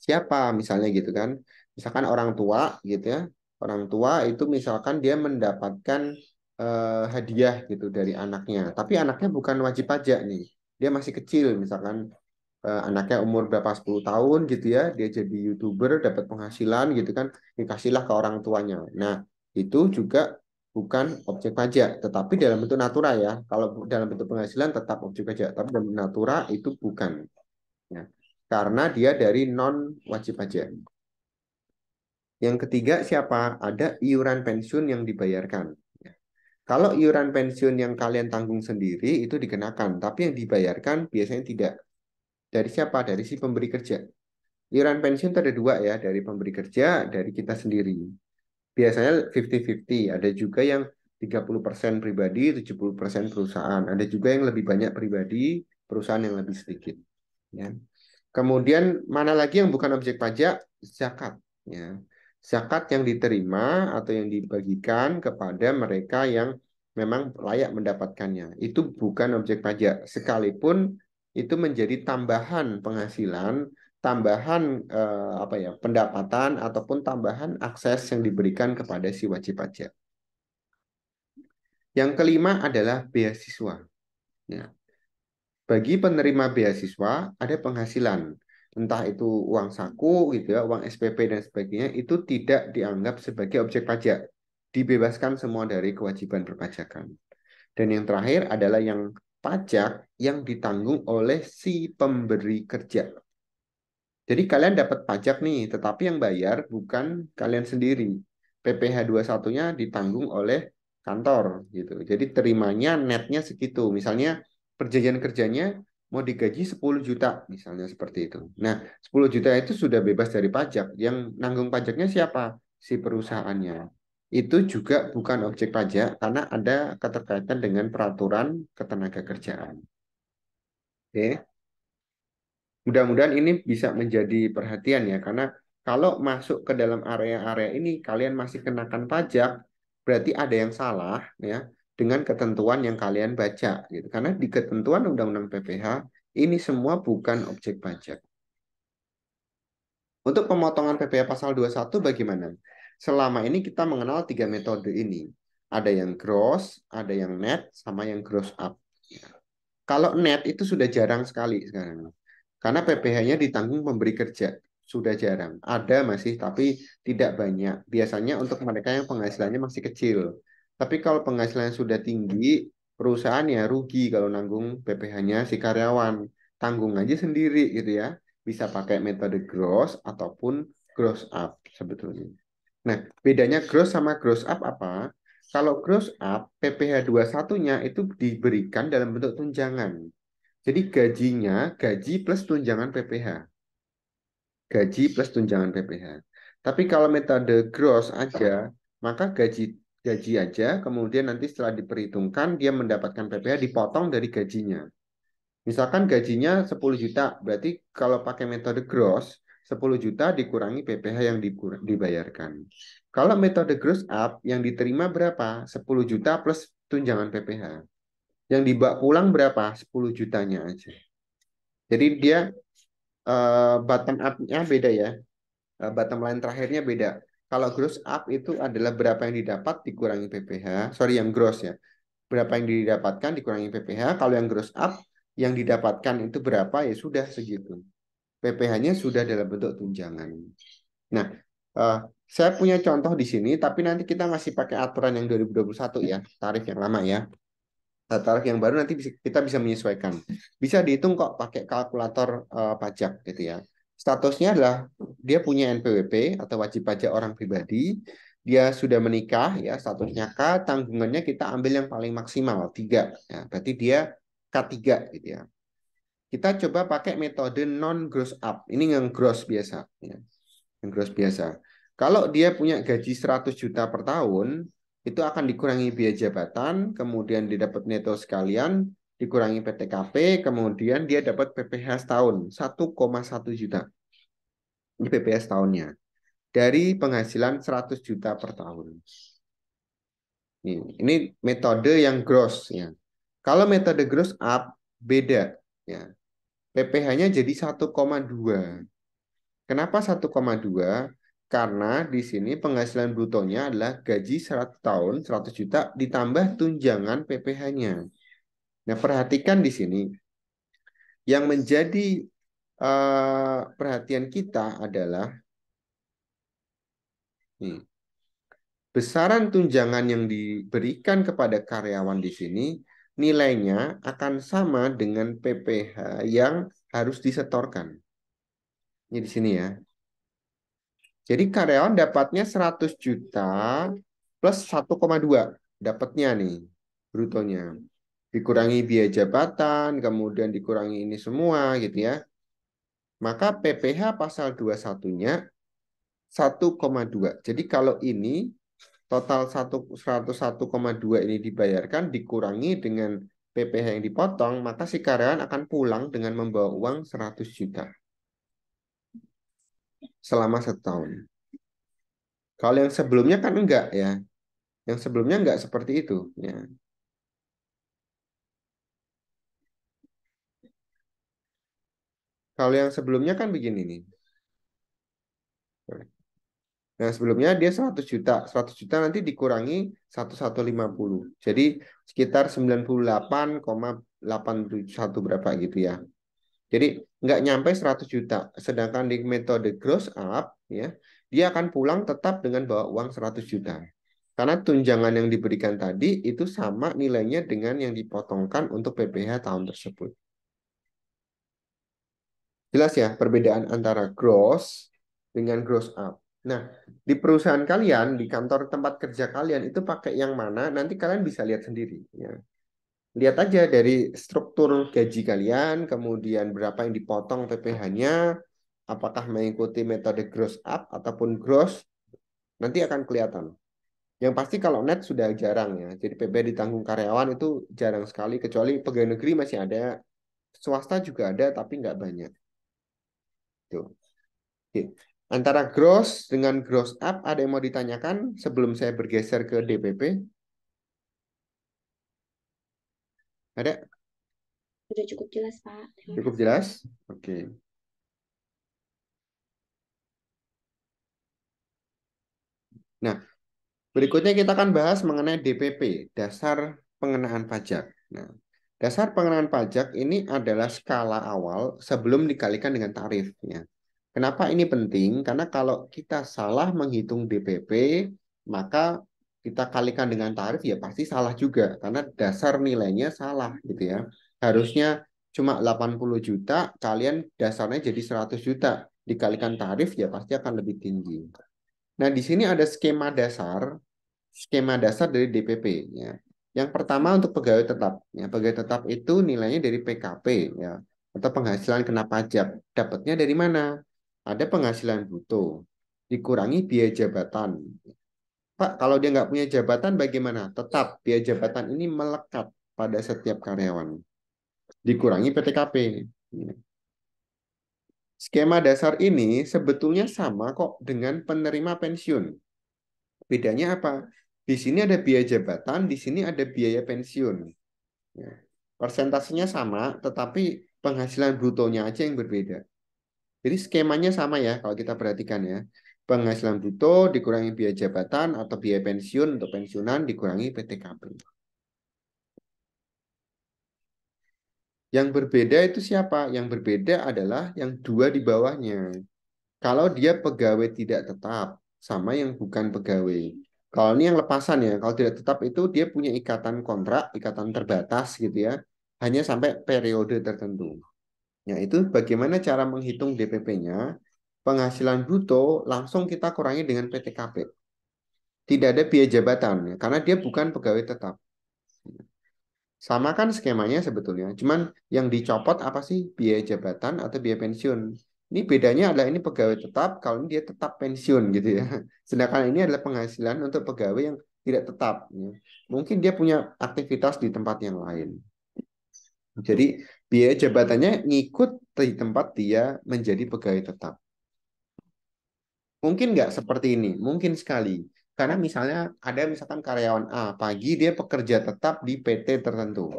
Siapa misalnya gitu kan? Misalkan orang tua gitu ya. Orang tua itu misalkan dia mendapatkan hadiah gitu dari anaknya, tapi anaknya bukan wajib pajak nih. Dia masih kecil misalkan anaknya umur berapa 10 tahun gitu ya, dia jadi YouTuber dapat penghasilan gitu kan, dikasihlah ke orang tuanya. Nah, itu juga bukan objek pajak, tetapi dalam bentuk natura ya. Kalau dalam bentuk penghasilan tetap objek pajak, tapi dalam natura itu bukan. Ya. Karena dia dari non wajib pajak. Yang ketiga siapa? Ada iuran pensiun yang dibayarkan. Ya. Kalau iuran pensiun yang kalian tanggung sendiri itu dikenakan, tapi yang dibayarkan biasanya tidak. Dari siapa? Dari si pemberi kerja. Iuran pensiun itu ada dua ya, dari pemberi kerja, dari kita sendiri. Biasanya 50-50, ada juga yang 30% pribadi, 70% perusahaan. Ada juga yang lebih banyak pribadi, perusahaan yang lebih sedikit. Ya. Kemudian mana lagi yang bukan objek pajak? Zakat. Ya. Zakat yang diterima atau yang dibagikan kepada mereka yang memang layak mendapatkannya. Itu bukan objek pajak. Sekalipun itu menjadi tambahan penghasilan, tambahan pendapatan ataupun tambahan akses yang diberikan kepada si wajib pajak. Yang kelima adalah beasiswa. Ya. Bagi penerima beasiswa ada penghasilan, entah itu uang saku gitu ya, uang SPP dan sebagainya, itu tidak dianggap sebagai objek pajak, dibebaskan semua dari kewajiban perpajakan. Dan yang terakhir adalah yang pajak yang ditanggung oleh si pemberi kerja. Jadi kalian dapat pajak nih, tetapi yang bayar bukan kalian sendiri. PPh 21-nya ditanggung oleh kantor gitu. Jadi terimanya netnya segitu. Misalnya perjanjian kerjanya mau digaji 10 juta misalnya seperti itu. Nah, 10 juta itu sudah bebas dari pajak. Yang nanggung pajaknya siapa? Si perusahaannya. Itu juga bukan objek pajak karena ada keterkaitan dengan peraturan ketenagakerjaan. Oke. Mudah-mudahan ini bisa menjadi perhatian ya, karena Kalau masuk ke dalam area-area ini kalian masih kenakan pajak, berarti ada yang salah ya dengan ketentuan yang kalian baca gitu. Karena di ketentuan Undang-Undang PPH ini semua bukan objek pajak. Untuk pemotongan PPh pasal 21 bagaimana? Selama ini kita mengenal 3 metode ini. Ada yang gross, ada yang net, sama yang gross up. Kalau net itu sudah jarang sekali sekarang. Karena PPh-nya ditanggung pemberi kerja. Sudah jarang. Ada masih, tapi tidak banyak. Biasanya untuk mereka yang penghasilannya masih kecil. Tapi kalau penghasilannya sudah tinggi, perusahaan ya rugi kalau nanggung PPh-nya si karyawan. Tanggung aja sendiri gitu ya. Bisa pakai metode gross ataupun gross up sebetulnya. Nah, bedanya gross sama gross up apa? Kalau gross up, PPh 21-nya itu diberikan dalam bentuk tunjangan. Jadi gajinya, gaji plus tunjangan PPh. Gaji plus tunjangan PPh. Tapi kalau metode gross aja, maka gaji aja, kemudian nanti setelah diperhitungkan, dia mendapatkan PPh dipotong dari gajinya. Misalkan gajinya 10 juta, berarti kalau pakai metode gross, 10 juta dikurangi PPh yang dibayarkan. Kalau metode gross up, yang diterima berapa? 10 juta plus tunjangan PPh. Yang dibawa pulang berapa? 10 jutanya aja. Jadi dia bottom up-nya beda ya. Bottom line terakhirnya beda. Kalau gross up itu adalah berapa yang didapat dikurangi PPh. Sorry, yang gross ya. Berapa yang didapatkan dikurangi PPh. Kalau yang gross up, yang didapatkan itu berapa ya sudah segitu. PPh-nya sudah dalam bentuk tunjangan. Nah, saya punya contoh di sini, tapi nanti kita masih pakai aturan yang 2021 ya, tarif yang lama ya. Tarif yang baru nanti kita bisa menyesuaikan. Bisa dihitung kok pakai kalkulator pajak gitu ya. Statusnya adalah dia punya NPWP atau wajib pajak orang pribadi. Dia sudah menikah ya, statusnya K, tanggungannya kita ambil yang paling maksimal 3 ya. Berarti dia K3 gitu ya. Kita coba pakai metode non gross up. Ini yang gross biasa ya. Yang gross biasa. Kalau dia punya gaji 100 juta per tahun, itu akan dikurangi biaya jabatan, kemudian didapat neto sekalian, dikurangi PTKP, kemudian dia dapat PPh setahun, 1,1 juta. Ini PPh setahunnya. Dari penghasilan 100 juta per tahun. Ini metode yang gross ya. Kalau metode gross up beda ya. PPh-nya jadi 1,2. Kenapa 1,2? Karena di sini penghasilan brutonya adalah gaji 100 tahun, 100 juta ditambah tunjangan PPh-nya. Nah, perhatikan di sini. Yang menjadi perhatian kita adalah besaran tunjangan yang diberikan kepada karyawan di sini nilainya akan sama dengan PPh yang harus disetorkan. Ini di sini ya. Jadi karyawan dapatnya 100 juta plus 1,2 dapatnya nih brutonya. Dikurangi biaya jabatan, kemudian dikurangi ini semua gitu ya. Maka PPh pasal 21-nya 1,2. Jadi kalau ini total 101,2 ini dibayarkan dikurangi dengan PPh yang dipotong, maka si karyawan akan pulang dengan membawa uang 100 juta selama setahun. Kalau yang sebelumnya kan enggak ya. Yang sebelumnya enggak seperti itu ya. Kalau yang sebelumnya kan begini nih. Nah, sebelumnya dia 100 juta. 100 juta nanti dikurangi 1150. Jadi sekitar 98,81 berapa gitu ya. Jadi nggak nyampe 100 juta. Sedangkan di metode gross up, ya, dia akan pulang tetap dengan bawa uang 100 juta. Karena tunjangan yang diberikan tadi itu sama nilainya dengan yang dipotongkan untuk PPh tahun tersebut. Jelas ya perbedaan antara gross dengan gross up. Nah, di perusahaan kalian, di kantor tempat kerja kalian itu pakai yang mana, nanti kalian bisa lihat sendiri. Ya. Lihat aja dari struktur gaji kalian, kemudian berapa yang dipotong PPh-nya, apakah mengikuti metode gross up ataupun gross, nanti akan kelihatan. Yang pasti kalau net sudah jarang ya. Jadi PPh ditanggung karyawan itu jarang sekali, kecuali pegawai negeri masih ada, swasta juga ada, tapi nggak banyak. Tuh. Oke. Antara gross dengan gross up, ada yang mau ditanyakan sebelum saya bergeser ke DPP? Ada? Sudah cukup jelas, Pak. Terima Cukup kasih. jelas? Oke. Nah, berikutnya kita akan bahas mengenai DPP, dasar pengenaan pajak. Nah, dasar pengenaan pajak ini adalah skala awal sebelum dikalikan dengan tarif. Ya. Kenapa ini penting? Karena kalau kita salah menghitung DPP, maka kita kalikan dengan tarif ya pasti salah juga. Karena dasar nilainya salah gitu ya. Harusnya cuma 80 juta, kalian dasarnya jadi 100 juta. Dikalikan tarif ya pasti akan lebih tinggi. Nah, di sini ada skema dasar dari DPP ya. Yang pertama untuk pegawai tetap ya. Pegawai tetap itu nilainya dari PKP ya atau penghasilan kena pajak. Dapatnya dari mana? Ada penghasilan bruto dikurangi biaya jabatan. Pak, kalau dia nggak punya jabatan bagaimana? Tetap biaya jabatan ini melekat pada setiap karyawan. Dikurangi PTKP. Ya. Skema dasar ini sebetulnya sama kok dengan penerima pensiun. Bedanya apa? Di sini ada biaya jabatan, di sini ada biaya pensiun. Ya. Persentasenya sama, tetapi penghasilan brutonya aja yang berbeda. Jadi skemanya sama ya, kalau kita perhatikan ya. Penghasilan bruto dikurangi biaya jabatan atau biaya pensiun untuk pensiunan dikurangi PTKP. Yang berbeda itu siapa? Yang berbeda adalah yang dua di bawahnya. Kalau dia pegawai tidak tetap sama yang bukan pegawai. Kalau ini yang lepasan ya, kalau tidak tetap itu dia punya ikatan kontrak, ikatan terbatas gitu ya, hanya sampai periode tertentu. Ya itu bagaimana cara menghitung DPP-nya? Penghasilan bruto langsung kita kurangi dengan PTKP. Tidak ada biaya jabatan ya, karena dia bukan pegawai tetap. Sama kan skemanya sebetulnya, cuman yang dicopot apa sih? Biaya jabatan atau biaya pensiun. Ini bedanya adalah ini pegawai tetap, kalau ini dia tetap pensiun gitu ya. Sedangkan ini adalah penghasilan untuk pegawai yang tidak tetap. Ya. Mungkin dia punya aktivitas di tempat yang lain. Jadi biaya jabatannya ngikut di tempat dia menjadi pegawai tetap. Mungkin nggak seperti ini, mungkin sekali. Karena misalnya ada misalkan karyawan A, pagi dia pekerja tetap di PT tertentu.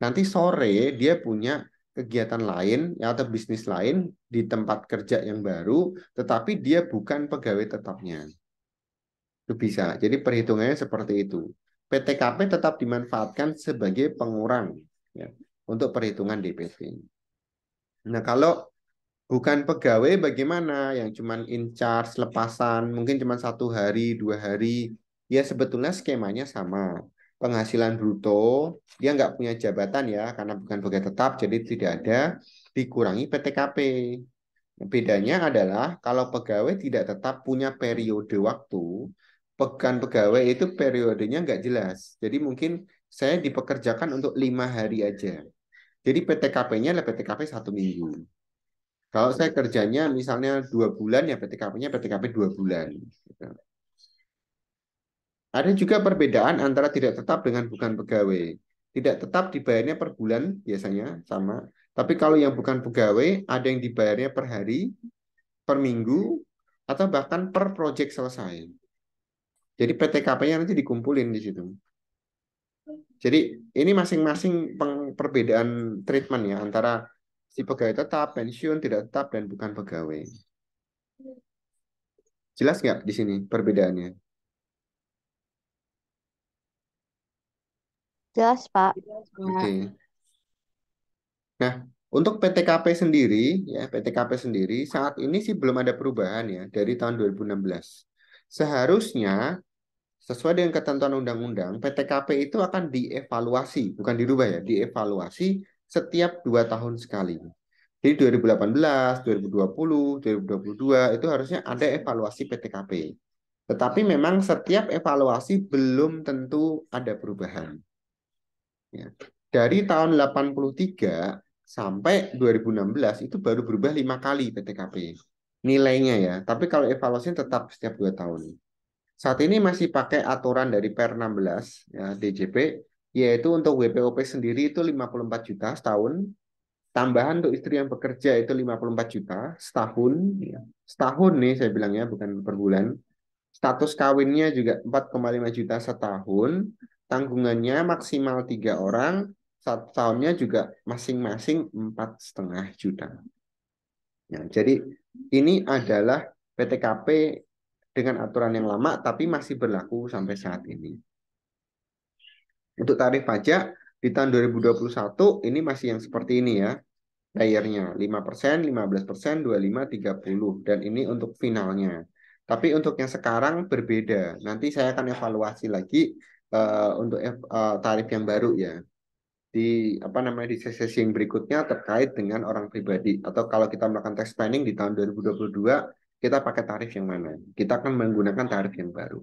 Nanti sore dia punya kegiatan lain ya, atau bisnis lain di tempat kerja yang baru, tetapi dia bukan pegawai tetapnya. Itu bisa. Jadi perhitungannya seperti itu. PTKP tetap dimanfaatkan sebagai pengurang ya, untuk perhitungan DPP. Nah, kalau bukan pegawai bagaimana? Yang cuman in charge, lepasan, mungkin cuma 1 hari, 2 hari. Ya sebetulnya skemanya sama. Penghasilan bruto, dia nggak punya jabatan ya, karena bukan pegawai tetap, jadi tidak ada, dikurangi PTKP. Bedanya adalah kalau pegawai tidak tetap punya periode waktu, pekan pegawai itu periodenya nggak jelas. Jadi mungkin saya dipekerjakan untuk 5 hari aja. Jadi PTKP-nya adalah PTKP 1 minggu. Kalau saya kerjanya misalnya 2 bulan, ya PTKP-nya PTKP 2 bulan. Gitu. Ada juga perbedaan antara tidak tetap dengan bukan pegawai. Tidak tetap dibayarnya per bulan biasanya sama. Tapi kalau yang bukan pegawai, ada yang dibayarnya per hari, per minggu, atau bahkan per proyek selesai. Jadi PTKP-nya nanti dikumpulin di situ. Jadi ini masing-masing perbedaan treatment ya antara si pegawai tetap, pensiun, tidak tetap, dan bukan pegawai. Jelas nggak di sini perbedaannya? Jelas, Pak. Oke. Nah, untuk PTKP sendiri, ya PTKP sendiri saat ini sih belum ada perubahan ya dari tahun 2016. Seharusnya sesuai dengan ketentuan undang-undang, PTKP itu akan dievaluasi, bukan dirubah ya, dievaluasi setiap 2 tahun sekali. Jadi 2018, 2020, 2022 itu harusnya ada evaluasi PTKP. Tetapi memang setiap evaluasi belum tentu ada perubahan. Ya. Dari tahun 83 sampai 2016 itu baru berubah 5 kali PTKP nilainya ya. Tapi kalau evaluasinya tetap setiap 2 tahun. Saat ini masih pakai aturan dari Per 16 ya, DJP, yaitu untuk WPOP sendiri itu 54 juta setahun. Tambahan untuk istri yang bekerja itu 54 juta setahun. Ya. Setahun nih saya bilangnya, bukan per bulan. Status kawinnya juga 4,5 juta setahun. Tanggungannya maksimal 3 orang. Satu tahunnya juga masing-masing 4,5 juta. Ya, jadi ini adalah PTKP dengan aturan yang lama tapi masih berlaku sampai saat ini. Untuk tarif pajak di tahun 2021 ini masih yang seperti ini ya. Layernya 5%, 15%, 25, 30 dan ini untuk finalnya. Tapi untuk yang sekarang berbeda. Nanti saya akan evaluasi lagi untuk tarif yang baru ya. Di di sesi yang berikutnya terkait dengan orang pribadi atau kalau kita melakukan tax planning di tahun 2022 kita pakai tarif yang mana? Kita akan menggunakan tarif yang baru.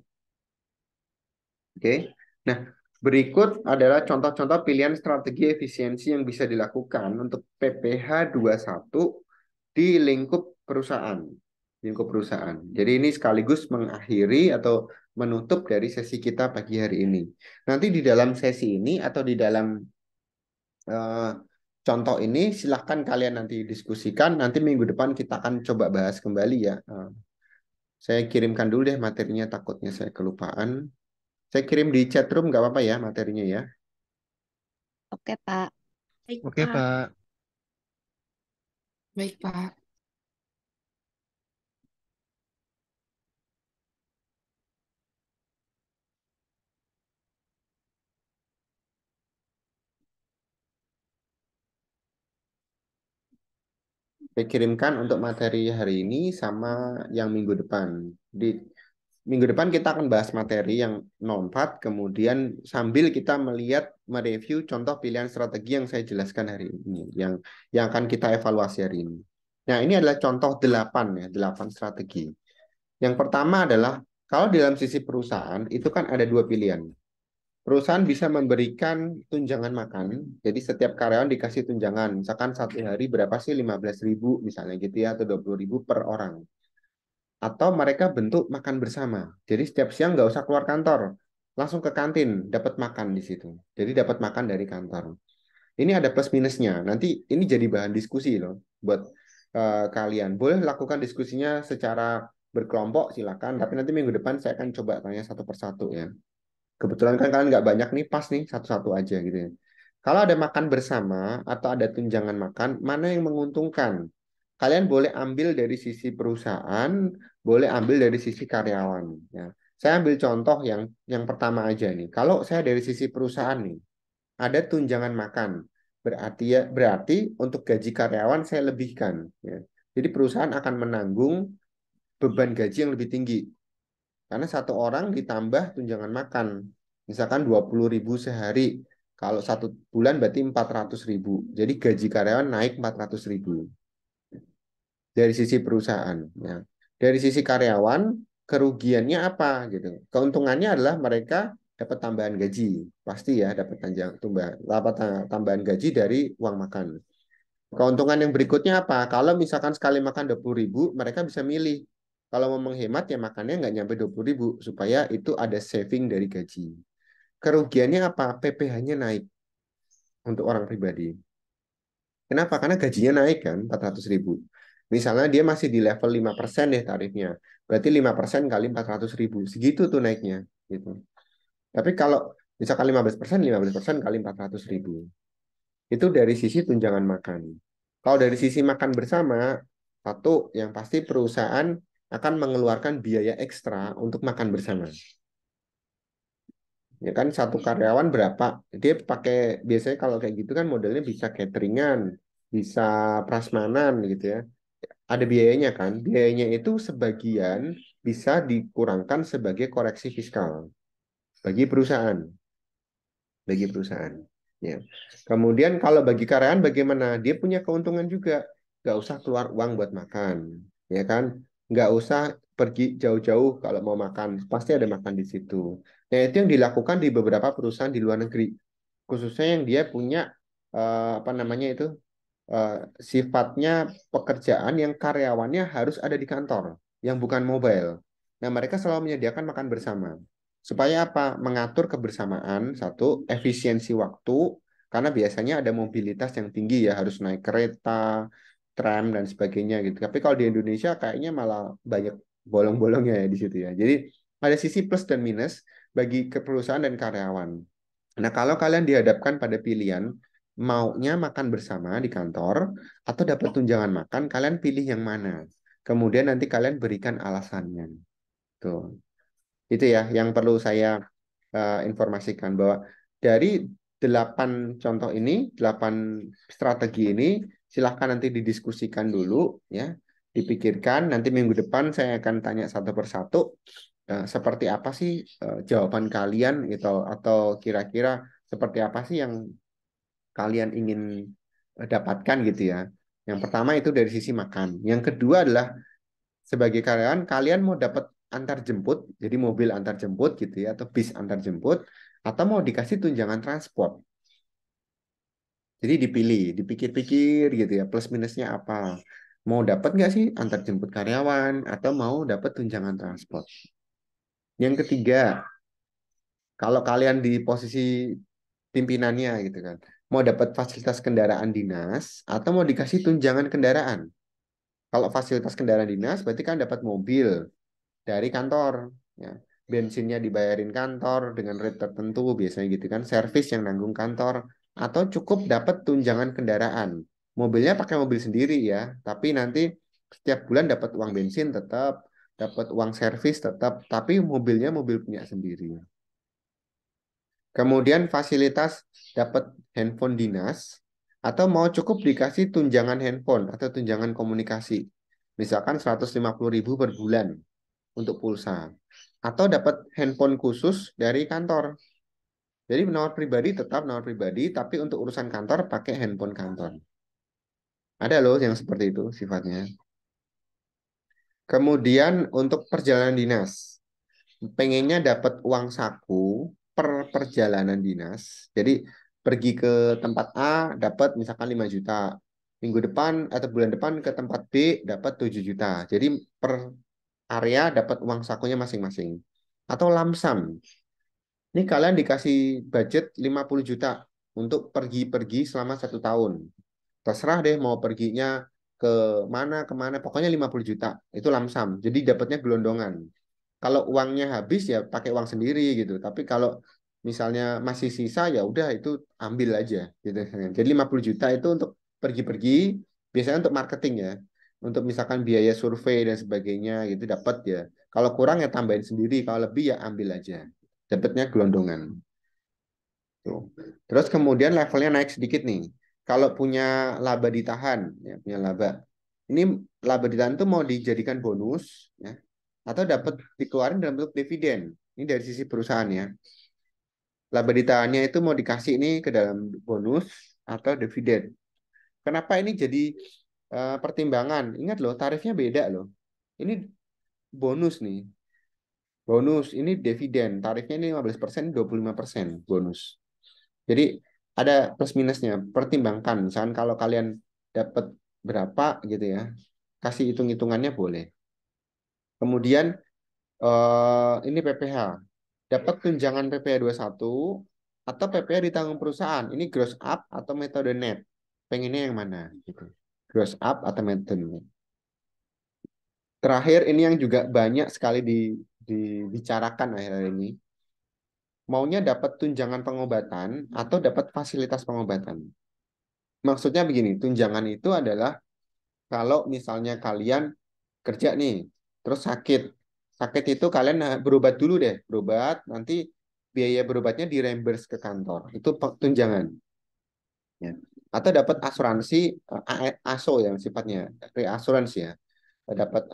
Oke. Nah, berikut adalah contoh-contoh pilihan strategi efisiensi yang bisa dilakukan untuk PPh 21 di lingkup perusahaan. Lingkup perusahaan. Jadi ini sekaligus mengakhiri atau menutup dari sesi kita pagi hari ini. Nanti di dalam sesi ini atau di dalam contoh ini silahkan kalian nanti diskusikan. Nanti minggu depan kita akan coba bahas kembali ya. Saya kirimkan dulu deh materinya, takutnya saya kelupaan. Saya kirim di chat room nggak apa-apa ya materinya ya. Oke, Pak. Baik, Oke, Pak. Pak. Baik, Pak. Saya kirimkan untuk materi hari ini sama yang minggu depan. Di minggu depan kita akan bahas materi yang non-FAT, kemudian sambil kita melihat, mereview contoh pilihan strategi yang saya jelaskan hari ini, yang akan kita evaluasi hari ini. Nah, ini adalah contoh 8 ya, 8 strategi. Yang pertama adalah, kalau di dalam sisi perusahaan, itu kan ada 2 pilihan. Perusahaan bisa memberikan tunjangan makan, jadi setiap karyawan dikasih tunjangan, misalkan satu hari berapa sih, 15.000 misalnya gitu ya, atau 20.000 per orang. Atau mereka bentuk makan bersama, jadi setiap siang nggak usah keluar kantor, langsung ke kantin, dapat makan di situ. Jadi dapat makan dari kantor. Ini ada plus minusnya, nanti ini jadi bahan diskusi loh, buat kalian. Boleh lakukan diskusinya secara berkelompok, silakan, tapi nanti minggu depan saya akan coba tanya satu persatu ya. Kebetulan kan kalian nggak banyak nih, pas nih satu-satu aja gitu ya. Kalau ada makan bersama atau ada tunjangan makan, mana yang menguntungkan? Kalian boleh ambil dari sisi perusahaan, boleh ambil dari sisi karyawan. Ya. Saya ambil contoh yang pertama aja nih. Kalau saya dari sisi perusahaan nih, ada tunjangan makan. Berarti untuk gaji karyawan saya lebihkan. Ya. Jadi perusahaan akan menanggung beban gaji yang lebih tinggi. Karena satu orang ditambah tunjangan makan. Misalkan 20.000 sehari. Kalau satu bulan berarti 400.000. Jadi gaji karyawan naik 400.000. Dari sisi perusahaan. Ya. Dari sisi karyawan, kerugiannya apa? Gitu. Keuntungannya adalah mereka dapat tambahan gaji. Pasti ya dapat tambahan gaji dari uang makan. Keuntungan yang berikutnya apa? Kalau misalkan sekali makan 20.000, mereka bisa milih. Kalau mau menghemat ya makannya nggak nyampe 20.000 supaya itu ada saving dari gaji. Kerugiannya apa? PPh-nya naik untuk orang pribadi. Kenapa? Karena gajinya naik kan 400.000. Misalnya dia masih di level 5% deh tarifnya. Berarti 5% kali 400.000. Segitu tuh naiknya. Gitu. Tapi kalau misalkan 15% kali 400.000. Itu dari sisi tunjangan makan. Kalau dari sisi makan bersama, satu yang pasti perusahaan akan mengeluarkan biaya ekstra untuk makan bersama. Ya kan satu karyawan berapa? Dia pakai biasanya kalau kayak gitu kan modelnya bisa cateringan, bisa prasmanan gitu ya. Ada biayanya kan? Biayanya itu sebagian bisa dikurangkan sebagai koreksi fiskal bagi perusahaan. Bagi perusahaan. Ya. Kemudian kalau bagi karyawan bagaimana? Dia punya keuntungan juga. Nggak usah keluar uang buat makan. Ya kan? Nggak usah pergi jauh-jauh kalau mau makan. Pasti ada makan di situ. Nah, itu yang dilakukan di beberapa perusahaan di luar negeri. Khususnya yang dia punya apa namanya itu sifatnya pekerjaan yang karyawannya harus ada di kantor, yang bukan mobile. Nah, mereka selalu menyediakan makan bersama. Supaya apa? Mengatur kebersamaan, satu, efisiensi waktu, Karena biasanya ada mobilitas yang tinggi ya, harus naik kereta, tram dan sebagainya gitu. Tapi kalau di Indonesia kayaknya malah banyak bolong-bolongnya ya di situ ya. Jadi ada sisi plus dan minus bagi ke perusahaan dan karyawan. Nah, kalau kalian dihadapkan pada pilihan maunya makan bersama di kantor atau dapat tunjangan makan, kalian pilih yang mana? Kemudian nanti kalian berikan alasannya. Tuh. Itu ya yang perlu saya informasikan bahwa dari 8 contoh ini, 8 strategi ini, silahkan nanti didiskusikan dulu ya, dipikirkan. Nanti minggu depan saya akan tanya satu persatu seperti apa sih jawaban kalian gitu, atau kira-kira seperti apa sih yang kalian ingin dapatkan gitu ya. Yang pertama itu dari sisi makan. Yang kedua adalah sebagai karyawan kalian mau dapat antar jemput, jadi mobil antar jemput gitu ya, atau bis antar jemput, atau mau dikasih tunjangan transport. Jadi dipilih, dipikir-pikir gitu ya, plus minusnya apa. Mau dapat nggak sih antar jemput karyawan, atau mau dapat tunjangan transport. Yang ketiga, kalau kalian di posisi pimpinannya gitu kan, mau dapat fasilitas kendaraan dinas, atau mau dikasih tunjangan kendaraan. Kalau fasilitas kendaraan dinas, berarti kan dapat mobil dari kantor ya, bensinnya dibayarin kantor dengan rate tertentu biasanya gitu kan, servis yang nanggung kantor, atau cukup dapat tunjangan kendaraan, mobilnya pakai mobil sendiri ya, tapi nanti setiap bulan dapat uang bensin tetap, dapat uang servis tetap, tapi mobilnya mobil punya sendiri. Kemudian fasilitas dapat handphone dinas, atau mau cukup dikasih tunjangan handphone atau tunjangan komunikasi, misalkan 150.000 per bulan untuk pulsa, atau dapat handphone khusus dari kantor. Jadi nomor pribadi tetap nomor pribadi, tapi untuk urusan kantor pakai handphone kantor. Ada loh yang seperti itu sifatnya. Kemudian untuk perjalanan dinas, pengennya dapat uang saku per perjalanan dinas. Jadi pergi ke tempat A dapat misalkan 5 juta. Minggu depan atau bulan depan ke tempat B dapat 7 juta. Jadi per area dapat uang sakunya masing-masing. Atau lamsam. Ini kalian dikasih budget 50 juta untuk pergi-pergi selama 1 tahun. Terserah deh mau perginya ke mana, kemana. Pokoknya 50 juta. Itu lamsam. Jadi dapatnya gelondongan. Kalau uangnya habis ya pakai uang sendiri gitu. Tapi kalau misalnya masih sisa ya udah itu ambil aja gitu. Jadi 50 juta itu untuk pergi-pergi, biasanya untuk marketing ya. Untuk misalkan biaya survei dan sebagainya gitu dapat ya. Kalau kurang ya tambahin sendiri, kalau lebih ya ambil aja. Dapatnya gelondongan. Tuh. Terus kemudian levelnya naik sedikit nih. Kalau punya laba ditahan, ya, punya laba. Ini laba ditahan itu mau dijadikan bonus, ya, atau dapat dikeluarin dalam bentuk dividen. Ini dari sisi perusahaan ya. Laba ditahannya itu mau dikasih ini ke dalam bonus atau dividen. Kenapa ini jadi pertimbangan? Ingat loh, tarifnya beda loh. Ini bonus nih. Bonus ini dividen. Tarifnya ini 15%, 25% bonus. Jadi ada plus minusnya. Pertimbangkan. Misalkan kalau kalian dapat berapa gitu ya, kasih hitung-hitungannya boleh. Kemudian ini PPh. Dapat tunjangan PPh 21 atau PPh ditanggung perusahaan. Ini gross up atau metode net. Pengennya yang mana gitu. Gross up atau metode net. Terakhir ini yang juga banyak sekali dibicarakan akhir-akhir ini. Maunya dapat tunjangan pengobatan atau dapat fasilitas pengobatan. Maksudnya begini, tunjangan itu adalah kalau misalnya kalian kerja nih, terus sakit. Sakit itu kalian berobat dulu deh, berobat, nanti biaya berobatnya direimburse ke kantor. Itu tunjangan. Ya. Atau dapat asuransi ASO yang sifatnya reassurance ya. Dapat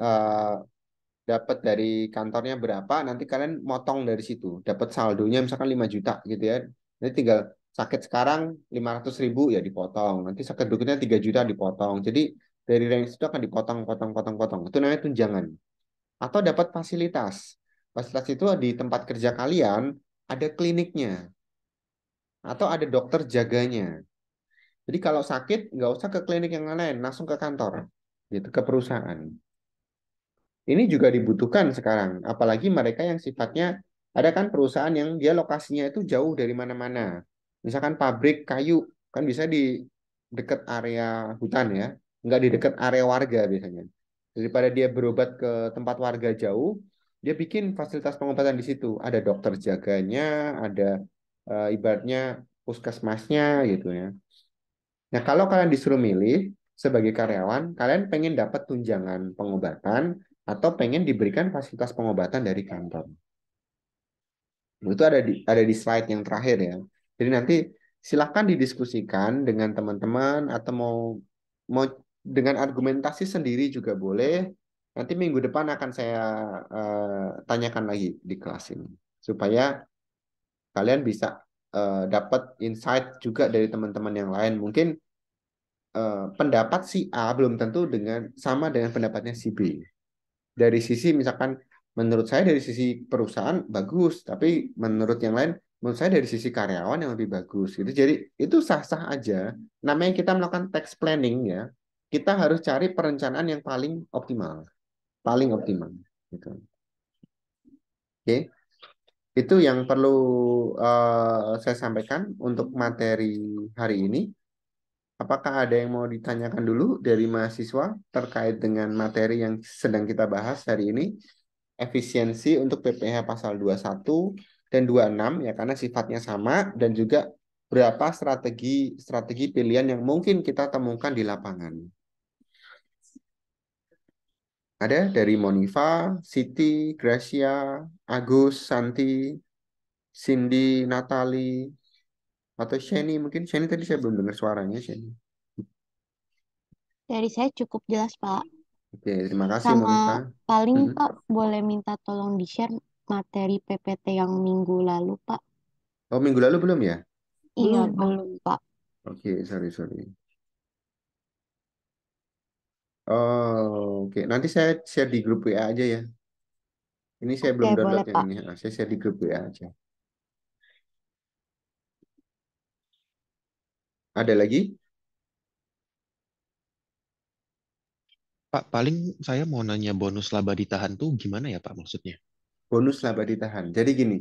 dapat dari kantornya berapa, nanti kalian motong dari situ. Dapat saldonya misalkan 5 juta gitu ya. Nanti tinggal sakit sekarang 500.000 ya dipotong. Nanti sakit berikutnya 3 juta dipotong. Jadi dari range itu akan dipotong, potong, potong, potong. Itu namanya tunjangan. Atau dapat fasilitas. Fasilitas itu di tempat kerja kalian ada kliniknya. Atau ada dokter jaganya. Jadi kalau sakit, nggak usah ke klinik yang lain, langsung ke kantor. Gitu, ke perusahaan. Ini juga dibutuhkan sekarang, apalagi mereka yang sifatnya ada kan perusahaan yang dia lokasinya itu jauh dari mana-mana. Misalkan pabrik kayu, kan bisa di dekat area hutan ya, nggak di dekat area warga biasanya. Daripada dia berobat ke tempat warga jauh, dia bikin fasilitas pengobatan di situ. Ada dokter jaganya, ada ibaratnya puskesmasnya gitu ya. Nah, kalau kalian disuruh milih sebagai karyawan, kalian pengen dapat tunjangan pengobatan atau pengen diberikan fasilitas pengobatan dari kantor. Itu ada di slide yang terakhir ya. Jadi nanti silahkan didiskusikan dengan teman-teman atau mau mau dengan argumentasi sendiri juga boleh. Nanti minggu depan akan saya tanyakan lagi di kelas ini supaya kalian bisa dapat insight juga dari teman-teman yang lain. Mungkin pendapat si A belum tentu sama dengan pendapatnya si B. Dari sisi misalkan menurut saya dari sisi perusahaan bagus, tapi menurut yang lain menurut saya dari sisi karyawan yang lebih bagus gitu. Jadi itu sah-sah aja. Namanya kita melakukan tax planning ya. Kita harus cari perencanaan yang paling optimal, paling optimal gitu. Oke. Itu yang perlu saya sampaikan untuk materi hari ini. Apakah ada yang mau ditanyakan dulu dari mahasiswa terkait dengan materi yang sedang kita bahas hari ini? Efisiensi untuk PPh pasal 21 dan 26 ya karena sifatnya sama dan juga berapa strategi pilihan yang mungkin kita temukan di lapangan. Ada dari Monifa, Siti, Gracia, Agus, Santi, Cindy, Natali, atau Sheni. Mungkin Sheni tadi saya belum dengar suaranya Sheni. Dari saya cukup jelas, Pak. Oke, terima kasih Sama Monica. paling Mhm. Pak boleh minta tolong di-share materi PPT yang minggu lalu, Pak. Oh, minggu lalu belum ya? Iya, Belum. belum, Pak. Oke, sorry. Oh, oke. Nanti saya share di grup WA aja ya. Ini saya Oke, belum download boleh, yang Pak. ini. Saya share di grup WA aja. Ada lagi? Pak, paling saya mau nanya bonus laba ditahan tuh gimana ya Pak maksudnya? Bonus laba ditahan. Jadi gini,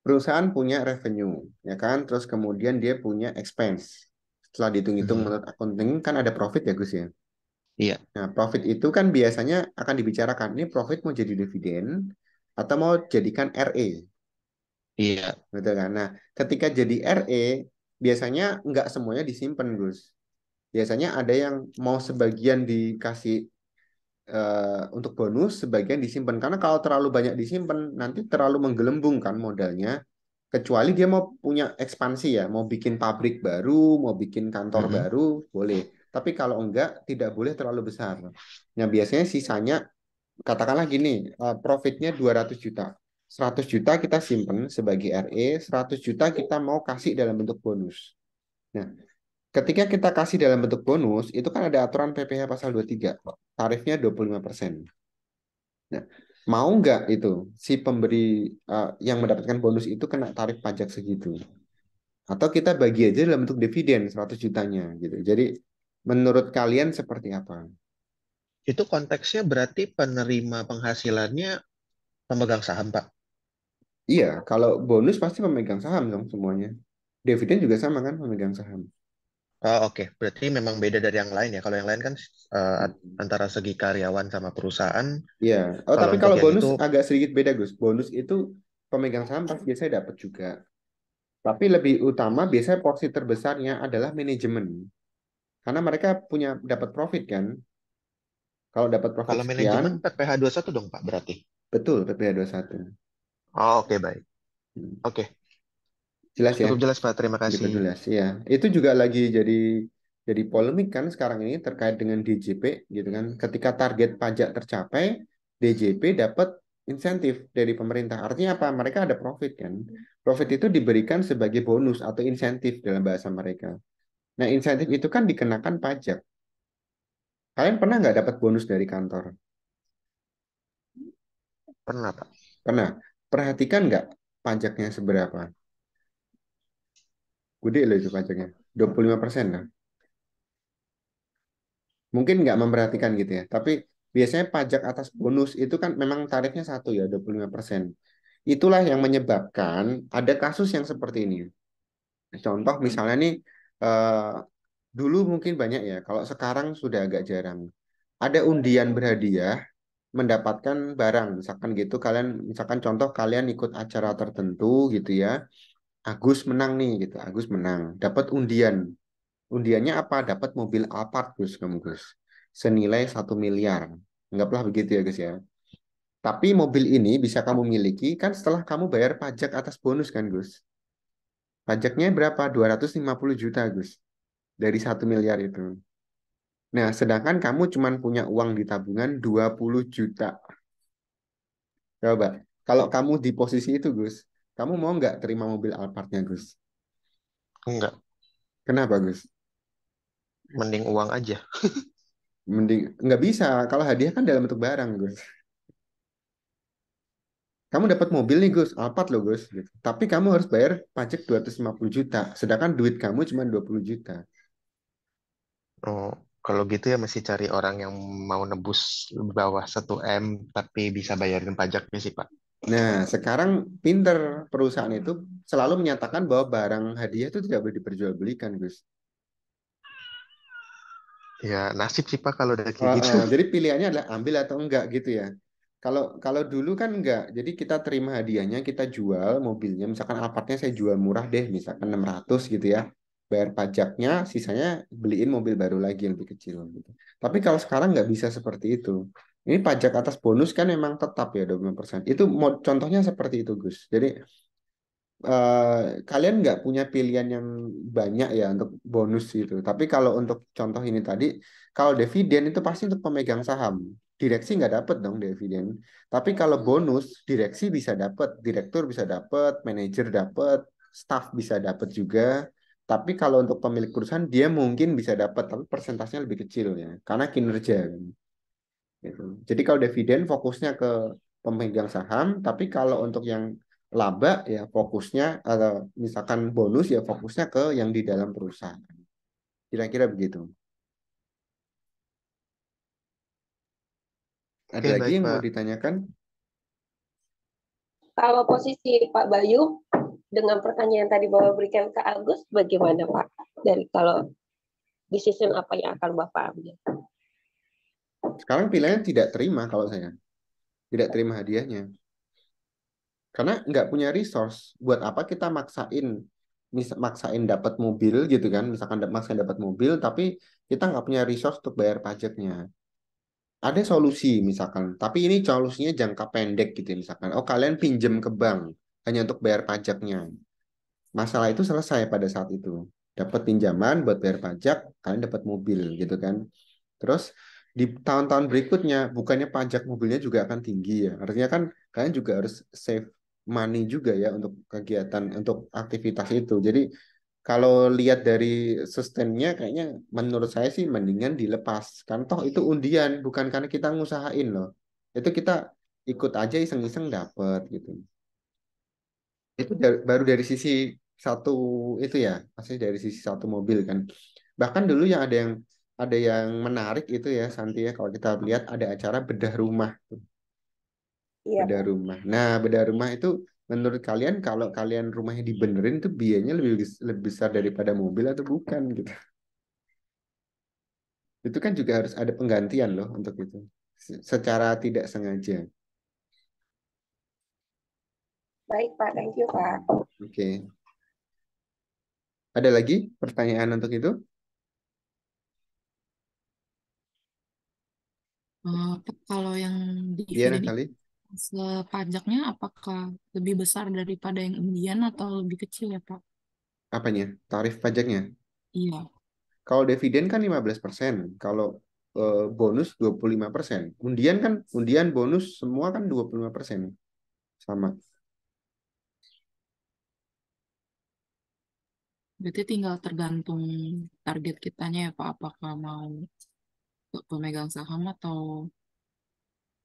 perusahaan punya revenue, ya kan? Terus kemudian dia punya expense. Setelah dihitung-hitung Mhm. menurut accounting kan ada profit ya Gus ya. Iya, Nah, profit itu kan biasanya akan dibicarakan. Ini profit mau jadi dividen atau mau jadikan RE, iya. gitu kan? Nah, ketika jadi RE, biasanya nggak semuanya disimpan Gus. Biasanya ada yang mau sebagian dikasih untuk bonus, sebagian disimpan. Karena kalau terlalu banyak disimpan, nanti terlalu menggelembung kan modalnya. Kecuali dia mau punya ekspansi ya, mau bikin pabrik baru, mau bikin kantor Mhm. baru, boleh. Tapi kalau enggak, tidak boleh terlalu besar. Nah, biasanya sisanya, katakanlah gini, profitnya 200 juta. 100 juta kita simpan sebagai RE, 100 juta kita mau kasih dalam bentuk bonus. Nah, ketika kita kasih dalam bentuk bonus, itu kan ada aturan PPh pasal 23. Tarifnya 25%. Nah, mau nggak itu si pemberi yang mendapatkan bonus itu kena tarif pajak segitu? Atau kita bagi aja dalam bentuk dividen 100 jutanya gitu. Jadi menurut kalian seperti apa? Itu konteksnya berarti penerima penghasilannya pemegang saham, Pak. Iya, kalau bonus pasti pemegang saham dong semuanya. Dividen juga sama kan pemegang saham. Oh, oke. Berarti memang beda dari yang lain ya. Kalau yang lain kan Hmm. antara segi karyawan sama perusahaan. Iya. Oh, Kalau tapi untuk kalau yang bonus itu, agak sedikit beda, Gus. Bonus itu pemegang saham pasti biasanya dapat juga. Tapi lebih utama biasanya porsi terbesarnya adalah manajemen. Karena mereka punya dapat profit kan. Kalau dapat profit kalau sekian, manajemen PPh 21 dong, Pak, berarti. betul PPh satu. Oh, oke, baik. Hmm. Oke, Jelas ya? cukup jelas, Pak. Terima Cukup kasih. jelas. Ya. Itu juga lagi jadi polemik kan sekarang ini terkait dengan DJP gitu kan. Ketika target pajak tercapai, DJP dapat insentif dari pemerintah. Artinya apa? Mereka ada profit kan. Profit itu diberikan sebagai bonus atau insentif dalam bahasa mereka. Nah, insentif itu kan dikenakan pajak. Kalian pernah nggak dapat bonus dari kantor? Pernah, Pak. Pernah. Perhatikan nggak pajaknya seberapa? Gede loh itu pajaknya. 25% lah. Mungkin nggak memperhatikan gitu ya. Tapi biasanya pajak atas bonus itu kan memang tarifnya satu ya, 25%. Itulah yang menyebabkan ada kasus yang seperti ini. Contoh misalnya nih, eh, dulu mungkin banyak ya, kalau sekarang sudah agak jarang. Ada undian berhadiah mendapatkan barang, misalkan gitu kalian, misalkan contoh kalian ikut acara tertentu gitu ya, Agus menang nih gitu, Agus menang, dapat undian. Undiannya apa? Dapat mobil Alphard Gus, kamu Gus, senilai 1 miliar. Anggaplah begitu ya Gus ya. Tapi mobil ini bisa kamu miliki kan setelah kamu bayar pajak atas bonus kan Gus. Pajaknya berapa? 250 juta Gus. Dari 1 miliar itu. Nah, sedangkan kamu cuma punya uang di tabungan 20 juta. Coba, kalau kamu di posisi itu Gus, kamu mau nggak terima mobil Alphardnya Gus? Enggak, Kenapa Gus? mending uang aja. Mending nggak bisa. Kalau hadiah kan dalam bentuk barang Gus. Kamu dapat mobil nih Gus, Alphard loh Gus, gitu. Tapi kamu harus bayar pajak 250 juta, sedangkan duit kamu cuma 20 juta. Oh, kalau gitu ya mesti cari orang yang mau nebus bawah 1 M tapi bisa bayarin pajaknya sih, Pak. Nah, sekarang pinter perusahaan itu selalu menyatakan bahwa barang hadiah itu tidak boleh diperjualbelikan, Gus. Ya nasib sih, Pak, kalau udah kayak gitu. Jadi pilihannya adalah ambil atau enggak gitu ya. Kalau kalau dulu kan enggak. Jadi kita terima hadiahnya, kita jual mobilnya. Misalkan Alphardnya saya jual murah deh, misalkan 600 gitu ya. Bayar pajaknya, sisanya beliin mobil baru lagi yang lebih kecil gitu. Tapi kalau sekarang nggak bisa seperti itu. Ini pajak atas bonus kan memang tetap ya 25%. Itu contohnya seperti itu, Gus. Jadi kalian nggak punya pilihan yang banyak ya untuk bonus itu. Tapi kalau untuk contoh ini tadi, kalau dividen itu pasti untuk pemegang saham. Direksi nggak dapat dong dividen. Tapi kalau bonus, direksi bisa dapat, direktur bisa dapat, manajer dapat, staff bisa dapat juga. Tapi kalau untuk pemilik perusahaan, dia mungkin bisa dapat, tapi persentasenya lebih kecil ya, karena kinerja kan. Gitu. Jadi kalau dividen fokusnya ke pemegang saham, tapi kalau untuk yang laba ya fokusnya atau misalkan bonus ya fokusnya ke yang di dalam perusahaan. Kira-kira begitu. Ada Oke, lagi baik, yang mau Pak. ditanyakan? Kalau posisi Pak Bayu dengan pertanyaan yang tadi Bapak berikan ke Agus, bagaimana Pak? Dari kalau decision apa yang akan Bapak ambil? Sekarang pilihannya tidak terima kalau saya. Tidak terima hadiahnya. Karena nggak punya resource. Buat apa kita maksain dapat mobil gitu kan. Misalkan maksain dapat mobil, tapi kita nggak punya resource untuk bayar pajaknya. Ada solusi misalkan, tapi ini solusinya jangka pendek gitu ya, misalkan. Oh, kalian pinjem ke bank hanya untuk bayar pajaknya. Masalah itu selesai pada saat itu. Dapat pinjaman buat bayar pajak, kalian dapat mobil gitu kan. Terus di tahun-tahun berikutnya bukannya pajak mobilnya juga akan tinggi ya. Artinya kan kalian juga harus save money juga ya untuk kegiatan untuk aktivitas itu. Jadi kalau lihat dari sustainnya kayaknya menurut saya sih mendingan dilepas. Kan toh itu undian bukan karena kita ngusahain loh. Itu kita ikut aja iseng-iseng dapet gitu. Itu baru dari sisi satu itu ya, pasti dari sisi satu mobil kan. Bahkan dulu yang ada yang menarik itu ya Santi ya kalau kita lihat ada acara bedah rumah, Iya bedah Pak. rumah. Nah, bedah rumah itu menurut kalian kalau kalian rumahnya dibenerin itu biayanya lebih besar daripada mobil atau bukan gitu. Itu kan juga harus ada penggantian loh untuk itu. Secara tidak sengaja. Baik Pak, thank you Pak. Oke. Ada lagi pertanyaan untuk itu? Kalau yang Iya, dividen Natali. itu pajaknya apakah lebih besar daripada yang undian atau lebih kecil ya, Pak? Apanya? Tarif pajaknya? Iya. Kalau dividen kan 15%, kalau bonus 25%. Undian bonus semua kan 25%. Sama. Berarti tinggal tergantung target kitanya ya, Pak. Apakah mau ke pemegang saham atau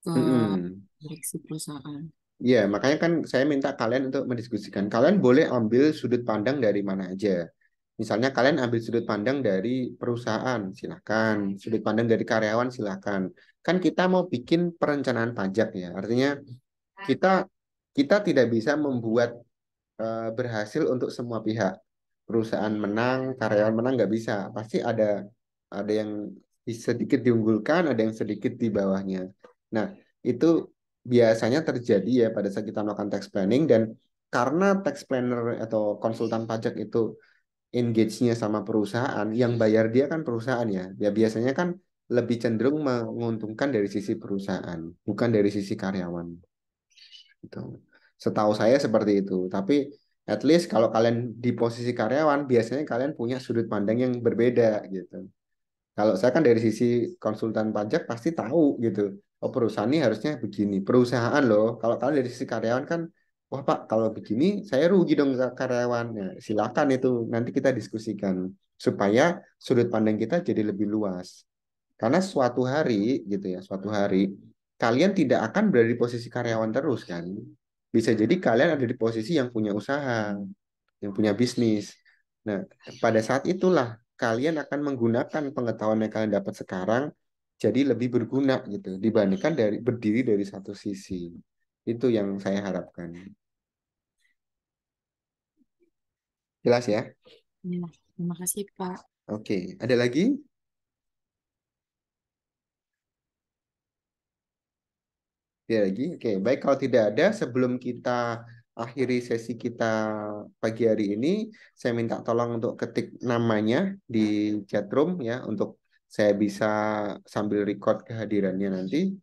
ke Mm-mm. direksi perusahaan. Iya, makanya kan saya minta kalian untuk mendiskusikan. Kalian boleh ambil sudut pandang dari mana aja. Misalnya kalian ambil sudut pandang dari perusahaan, silakan. Sudut pandang dari karyawan, silakan. Kan kita mau bikin perencanaan pajak ya. Artinya kita kita tidak bisa membuat berhasil untuk semua pihak. perusahaan menang, karyawan menang nggak bisa. Pasti ada yang sedikit diunggulkan, ada yang sedikit di bawahnya. Nah, itu biasanya terjadi ya pada saat kita melakukan tax planning dan karena tax planner atau konsultan pajak itu engage-nya sama perusahaan, yang bayar dia kan perusahaan ya. Ya biasanya kan lebih cenderung menguntungkan dari sisi perusahaan, bukan dari sisi karyawan. Gitu. Setahu saya seperti itu. Tapi at least kalau kalian di posisi karyawan, biasanya kalian punya sudut pandang yang berbeda gitu. Kalau saya kan dari sisi konsultan pajak pasti tahu gitu. Oh perusahaan ini harusnya begini. Perusahaan loh. Kalau kalian dari sisi karyawan kan, wah Pak kalau begini saya rugi dong ke karyawan. Ya, silakan itu nanti kita diskusikan supaya sudut pandang kita jadi lebih luas. Karena suatu hari gitu ya, suatu hari kalian tidak akan berada di posisi karyawan terus kan. Bisa jadi kalian ada di posisi yang punya usaha, yang punya bisnis. Nah, pada saat itulah kalian akan menggunakan pengetahuan yang kalian dapat sekarang jadi lebih berguna gitu dibandingkan dari berdiri dari satu sisi. Itu yang saya harapkan. Jelas ya? Ya, terima kasih, Pak. Oke, ada lagi? Ya lagi, oke. Baik, kalau tidak ada, sebelum kita akhiri sesi kita pagi hari ini, saya minta tolong untuk ketik namanya di chat room ya, untuk saya bisa sambil record kehadirannya nanti.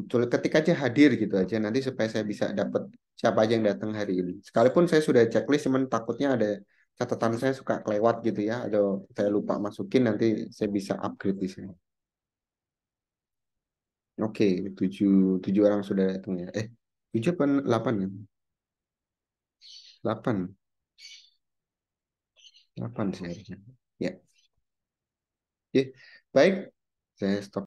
Ketik aja hadir gitu aja, nanti supaya saya bisa dapat siapa aja yang datang hari ini. Sekalipun saya sudah checklist, cuman takutnya ada catatan saya suka kelewat gitu ya, atau saya lupa masukin, nanti saya bisa upgrade di sini. Oke, tujuh orang sudah datang ya. Tujuh apa 8 ya? 8. 8 sih harusnya. Ya. Oke, baik. Saya stop.